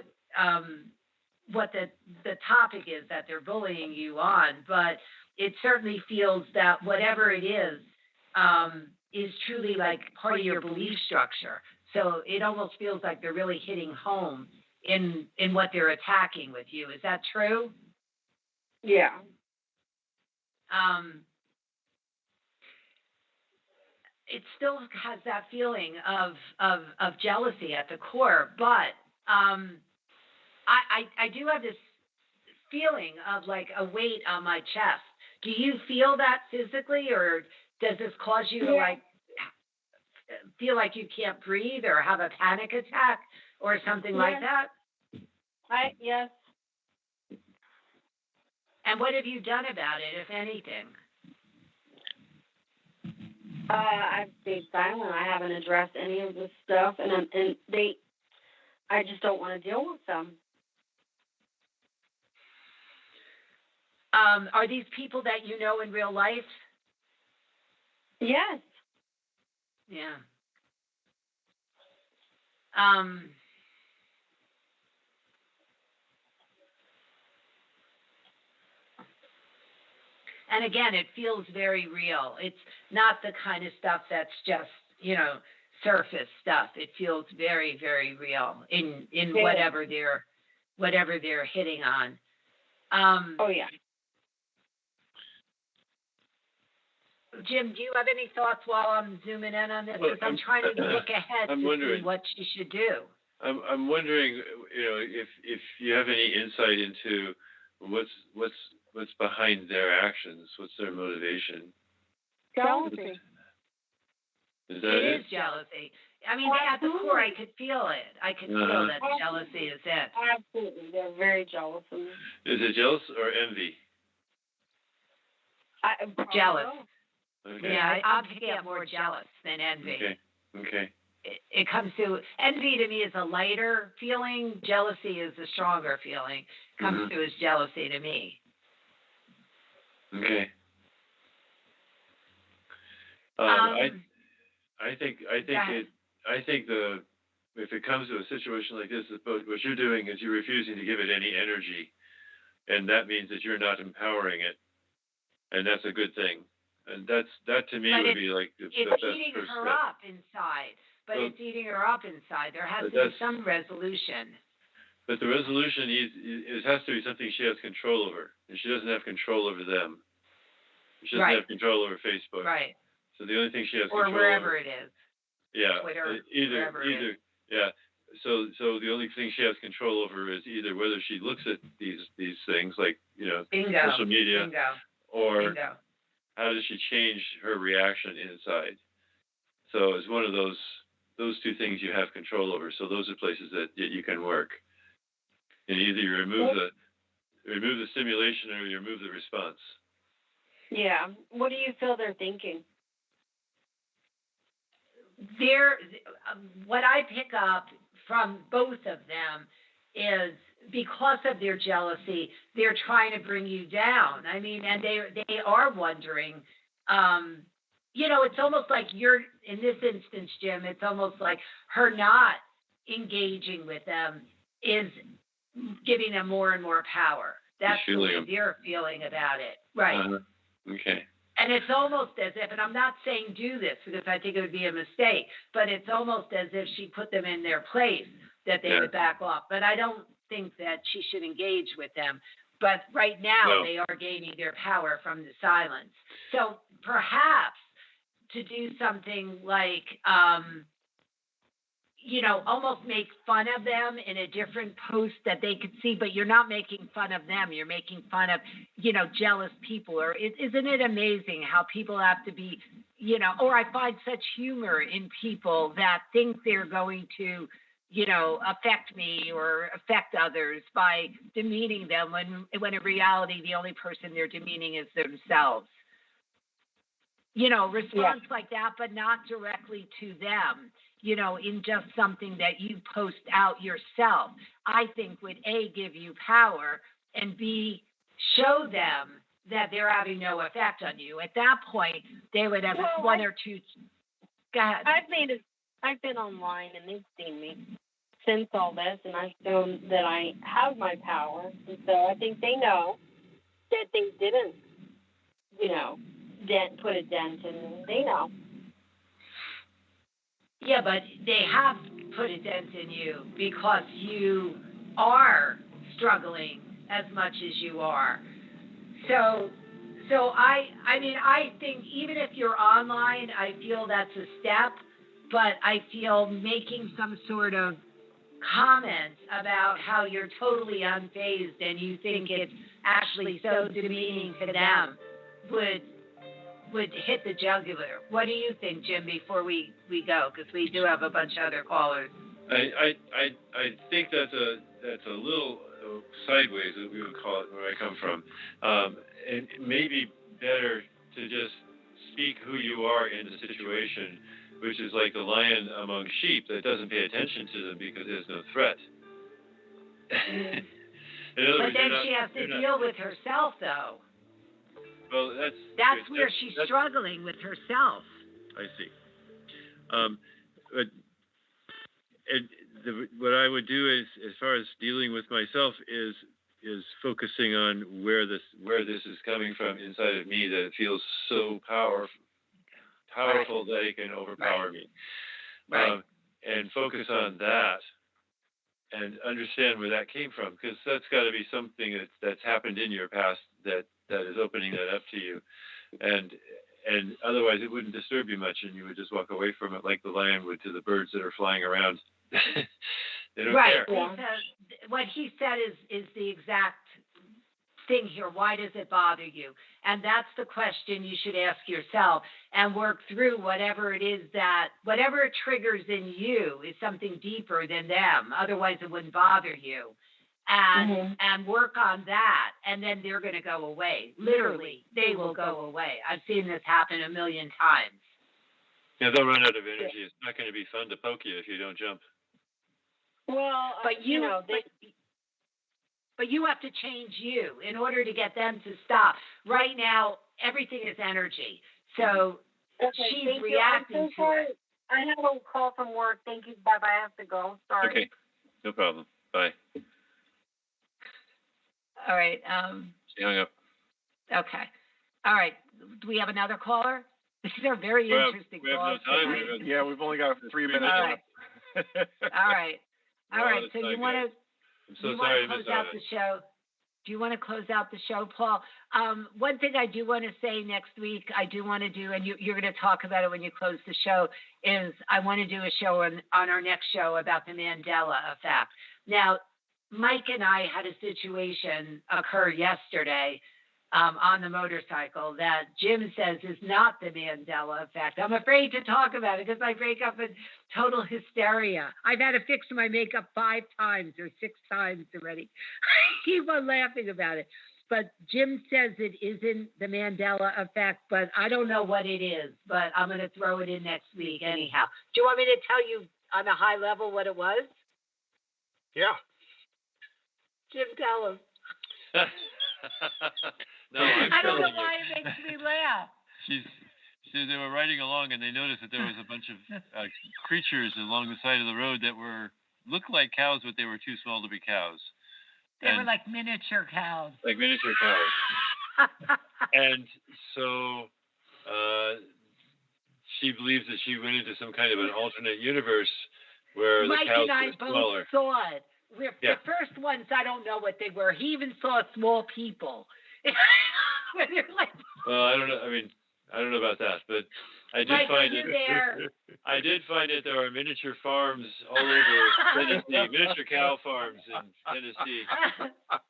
Speaker 2: what the topic is that they're bullying you on, but it certainly feels that whatever it is, is truly like part of your belief structure. So it almost feels like they're really hitting home in what they're attacking with you. Is that true?
Speaker 6: Yeah.
Speaker 2: It still has that feeling of jealousy at the core, but I do have this feeling of like a weight on my chest. Do you feel that physically, or does this cause you to like feel like you can't breathe or have a panic attack or something like that?
Speaker 6: Yes.
Speaker 2: And what have you done about it, if anything?
Speaker 6: I've stayed silent. I haven't addressed any of this stuff, and I just don't want to deal with them.
Speaker 2: Are these people that you know in real life?
Speaker 6: Yes.
Speaker 2: Yeah. And again, it feels very real. It's not the kind of stuff that's just, surface stuff. It feels very, very real in whatever they're hitting on.
Speaker 6: Oh yeah.
Speaker 2: Jim, do you have any thoughts while I'm zooming in on this? Because I'm trying to look ahead to see what she should do.
Speaker 3: I'm wondering, if you have any insight into what's behind their actions, what's their motivation?
Speaker 6: Jealousy.
Speaker 3: Is that it?
Speaker 2: It is jealousy. I mean, at the core, I could feel it. I could feel that jealousy is it.
Speaker 6: Absolutely, they're very jealous of me.
Speaker 3: Is it jealous or envy?
Speaker 2: Jealous.
Speaker 3: Okay.
Speaker 2: Yeah, I'm picking up more jealous than envy.
Speaker 3: Okay.
Speaker 2: It comes to envy to me is a lighter feeling. Jealousy is a stronger feeling. Comes to as jealousy to me.
Speaker 3: Okay. I think if it comes to a situation like this, what you're doing is you're refusing to give it any energy, and that means that you're not empowering it, and that's a good thing. And that to me would be like the best
Speaker 2: it's eating
Speaker 3: first
Speaker 2: her
Speaker 3: step.
Speaker 2: up inside, but it's eating her up inside. There has to be some resolution.
Speaker 3: But the resolution it has to be something she has control over, and she doesn't have control over them. She doesn't have control over Facebook.
Speaker 2: Right.
Speaker 3: So the only thing she has
Speaker 2: or
Speaker 3: control
Speaker 2: wherever
Speaker 3: over,
Speaker 2: it is.
Speaker 3: yeah,
Speaker 2: Twitter,
Speaker 3: either yeah. So the only thing she has control over is either whether she looks at these things like
Speaker 2: Bingo.
Speaker 3: social media,
Speaker 2: Bingo.
Speaker 3: or
Speaker 2: Bingo.
Speaker 3: how does she change her reaction inside. So it's one of those two things you have control over. So those are places that you can work. And either you remove the stimulation or you remove the response.
Speaker 6: Yeah. What do you feel they're thinking?
Speaker 2: What I pick up from both of them is because of their jealousy, they're trying to bring you down. I mean, and they are wondering, it's almost like in this instance, Jim, it's almost like her not engaging with them is giving them more and more power. That's the way they're feeling about it. Right.
Speaker 3: Okay.
Speaker 2: And it's almost as if, and I'm not saying do this because I think it would be a mistake, but it's almost as if she put them in their place that they would back off. But I don't think that she should engage with them. But right now they are gaining their power from the silence. So perhaps to do something like, almost make fun of them in a different post that they could see, but you're not making fun of them. You're making fun of, jealous people. Or isn't it amazing how people have to be, or I find such humor in people that think they're going to, affect me or affect others by demeaning them when in reality, the only person they're demeaning is themselves. Response like that, but not directly to them. In just something that you post out yourself, I think would A, give you power, and B, show them that they're having no effect on you. At that point, they would have one or two. Go ahead.
Speaker 6: I've been online and they've seen me since all this, and I've shown that I have my power. And so I think they know that they didn't, put a dent in me. They know.
Speaker 2: Yeah, but they have put a dent in you because you are struggling as much as you are. So, I mean, I think even if you're online, I feel that's a step, but I feel making some sort of comment about how you're totally unfazed and you think it's actually so demeaning to them would hit the jugular. What do you think, Jim, before we go? Because we do have a bunch of other callers.
Speaker 3: I think that's a little sideways, as we would call it, where I come from. And it may be better to just speak who you are in the situation, which is like the lion among sheep that doesn't pay attention to them because there's no threat.
Speaker 2: But then she has to deal with herself, though.
Speaker 3: Well,
Speaker 2: that's where she's struggling with herself.
Speaker 3: I see. What I would do is, as far as dealing with myself, is focusing on where this is coming from inside of me, that it feels so powerful that it can overpower me.
Speaker 2: Right.
Speaker 3: And focus on that and understand where that came from, because that's got to be something that's happened in your past that is opening that up to you, and otherwise it wouldn't disturb you much, and you would just walk away from it like the lion would to the birds that are flying around. They don't care.
Speaker 2: Right. What he said is the exact thing here. Why does it bother you? And that's the question you should ask yourself and work through whatever it is whatever it triggers in you is something deeper than them. Otherwise it wouldn't bother you. And work on that, and then they're going to go away. Literally, they will go away. I've seen this happen a million times.
Speaker 3: Yeah, they'll run out of energy. It's not going to be fun to poke you if you don't jump.
Speaker 6: Well,
Speaker 2: but you have to change you in order to get them to stop. Right now, everything is energy. So she's reacting to it.
Speaker 6: I have a call from work. Thank you. Bye-bye. I have to go. Sorry.
Speaker 3: Okay. No problem. Bye.
Speaker 2: All right.
Speaker 3: She hung up.
Speaker 2: Okay. All right. Do we have another caller? These are very interesting calls.
Speaker 3: We have no time.
Speaker 1: Yeah, we've only got 3 minutes left.
Speaker 2: All right. So you want to close out the show? Do you want to close out the show, Paul? One thing I do want to say next week, I do want to do, and you're going to talk about it when you close the show, is I want to do a show on our next show about the Mandela effect. Now, Mike and I had a situation occur yesterday on the motorcycle that Jim says is not the Mandela effect. I'm afraid to talk about it because I break up in total hysteria. I've had to fix my makeup 5 times or 6 times already. I keep on laughing about it. But Jim says it isn't the Mandela effect, but I don't know what it is. But I'm going to throw it in next week anyhow. Do you want me to tell you on a high level what it was?
Speaker 1: Yeah.
Speaker 2: Jim, tell him.
Speaker 3: No,
Speaker 2: I don't know why it makes me laugh.
Speaker 3: They were riding along and they noticed that there was a bunch of creatures along the side of the road that looked like cows, but they were too small to be cows.
Speaker 2: They were like miniature cows.
Speaker 3: Like miniature cows. And so she believes that she went into some kind of an alternate universe where
Speaker 2: Mike
Speaker 3: the cows
Speaker 2: and I
Speaker 3: were smaller.
Speaker 2: both saw it. The first ones, I don't know what they were. He even saw small people.
Speaker 3: Well, I don't know. I mean, I don't know about that, but I did find it. I did find it. There are miniature farms all over Tennessee, miniature cow farms in Tennessee,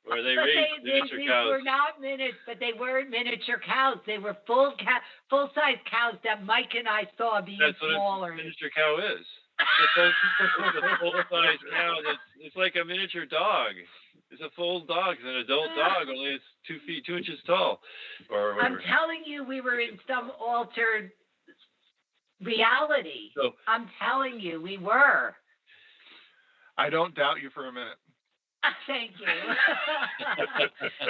Speaker 3: where they raise miniature cows.
Speaker 2: These were not but they weren't miniature cows. They were full-size cows that Mike and I saw being smaller.
Speaker 3: That's what a miniature cow is. It's a full-size cow. It's like a miniature dog. It's a full dog. It's an adult dog, only it's 2 inches tall, or whatever.
Speaker 2: I'm telling you, we were in some altered reality.
Speaker 3: So,
Speaker 2: I'm telling you, we were.
Speaker 1: I don't doubt you for a minute.
Speaker 2: Thank you.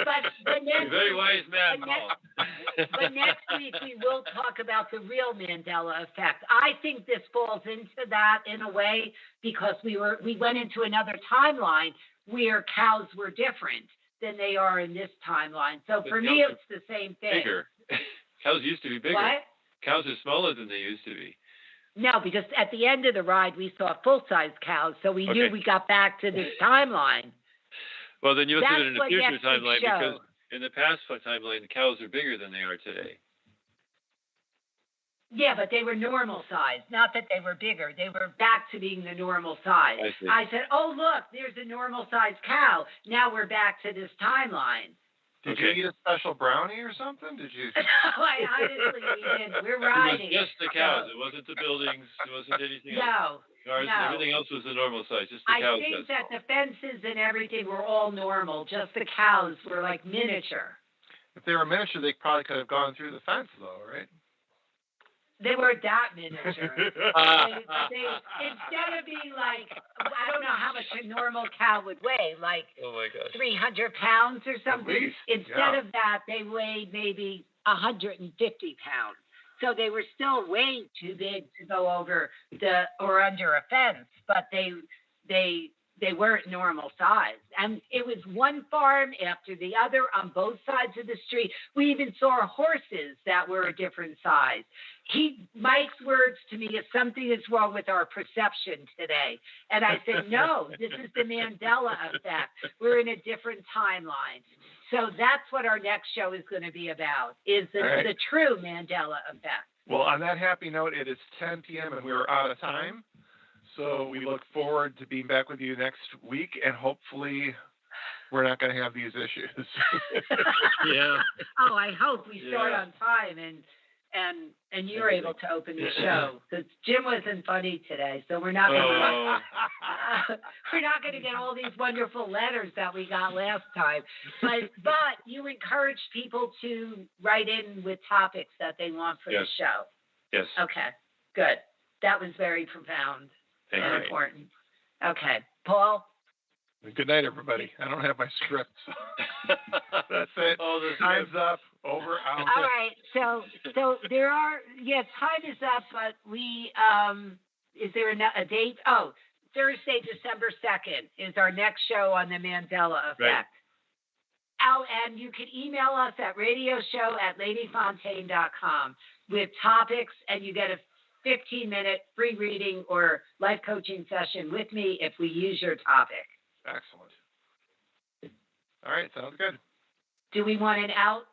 Speaker 2: but
Speaker 3: next, very wise man, Paul.
Speaker 2: But next week we will talk about the real Mandela effect. I think this falls into that in a way because we went into another timeline where cows were different than they are in this timeline. So for me, it's the same thing.
Speaker 3: Bigger. Cows used to be bigger.
Speaker 2: What?
Speaker 3: Cows are smaller than they used to be.
Speaker 2: No, because at the end of the ride, we saw full-size cows, so we knew
Speaker 3: Okay.
Speaker 2: we got back to this timeline.
Speaker 3: Well, then you must have been in
Speaker 2: That's
Speaker 3: a
Speaker 2: what
Speaker 3: future
Speaker 2: next week's
Speaker 3: timeline
Speaker 2: show.
Speaker 3: because in the past timeline, the cows are bigger than they are today.
Speaker 2: Yeah, but they were normal size. Not that they were bigger. They were back to being the normal size.
Speaker 3: I see.
Speaker 2: I said, oh, look, there's a normal size cow. Now we're back to this timeline.
Speaker 1: Did
Speaker 3: Okay.
Speaker 1: you eat a special brownie or something? Did you?
Speaker 2: No, I honestly, we didn't. We're
Speaker 3: It was
Speaker 2: riding.
Speaker 3: just the cows. It wasn't the buildings. It wasn't anything else.
Speaker 2: No.
Speaker 3: Cars,
Speaker 2: no.
Speaker 3: Everything else was the normal size. Just the
Speaker 2: I
Speaker 3: cows.
Speaker 2: think
Speaker 3: that's
Speaker 2: that
Speaker 3: all.
Speaker 2: the fences and everything were all normal. Just the cows were like miniature.
Speaker 1: If they were miniature, they probably could have gone through the fence, though, right?
Speaker 2: They weren't that miniature. They, instead of being like, I don't know how much a normal cow would weigh, like
Speaker 3: Oh my gosh.
Speaker 2: 300 pounds or something.
Speaker 1: least,
Speaker 2: Instead
Speaker 1: yeah.
Speaker 2: of that, they weighed maybe 150 pounds. So they were still way too big to go over or under a fence, but they weren't normal size. And it was one farm after the other on both sides of the street. We even saw horses that were a different size. Mike's words to me is something is wrong with our perception today. And I said, no, this is the Mandela effect. We're in a different timeline. So that's what our next show is going to be about, is
Speaker 1: All right.
Speaker 2: the true Mandela effect.
Speaker 1: Well, on that happy note, it is 10 p.m. and we are out of time. So we look forward to being back with you next week, and hopefully we're not going to have these issues.
Speaker 3: Yeah.
Speaker 2: Oh, I hope we start
Speaker 3: Yeah.
Speaker 2: on time and you're able to open the show, because Jim wasn't funny today, so we're not going
Speaker 3: Oh.
Speaker 2: we're not going to get all these wonderful letters that we got last time. But you encourage people to write in with topics that they want for the
Speaker 3: Yes.
Speaker 2: show.
Speaker 3: Yes.
Speaker 2: Okay, good. That was very profound
Speaker 3: Thank
Speaker 2: and
Speaker 3: you.
Speaker 2: important. Okay, Paul.
Speaker 1: Good night, everybody. I don't have my script. That's it.
Speaker 3: Oh, the
Speaker 1: Time's up. Over. Out.
Speaker 2: All right, so there are, time is up, but we, is there a date? Oh, Thursday, December 2nd is our next show on the Mandela Effect.
Speaker 3: Right.
Speaker 2: Oh, and you can email us at radioshow@ladyfontaine.com with topics, and you get a 15-minute free reading or life coaching session with me if we use your topic.
Speaker 1: Excellent. All right, sounds good.
Speaker 2: Do we want an out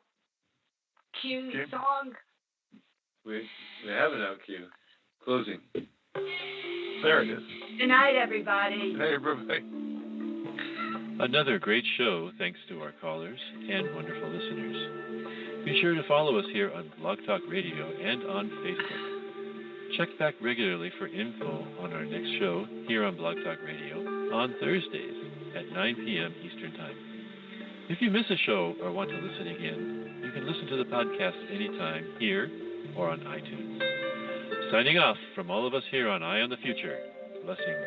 Speaker 2: cue
Speaker 1: Okay.
Speaker 2: song?
Speaker 3: We have an out cue. Closing.
Speaker 1: There it is.
Speaker 2: Good night, everybody.
Speaker 1: Good night, everybody.
Speaker 3: Another great show, thanks to our callers and wonderful listeners. Be sure to follow us here on Blog Talk Radio and on Facebook. Check back regularly for info on our next show here on Blog Talk Radio on Thursdays at 9 p.m. Eastern Time. If you miss a show or want to listen again, you can listen to the podcast anytime here or on iTunes. Signing off from all of us here on Eye on the Future. Blessings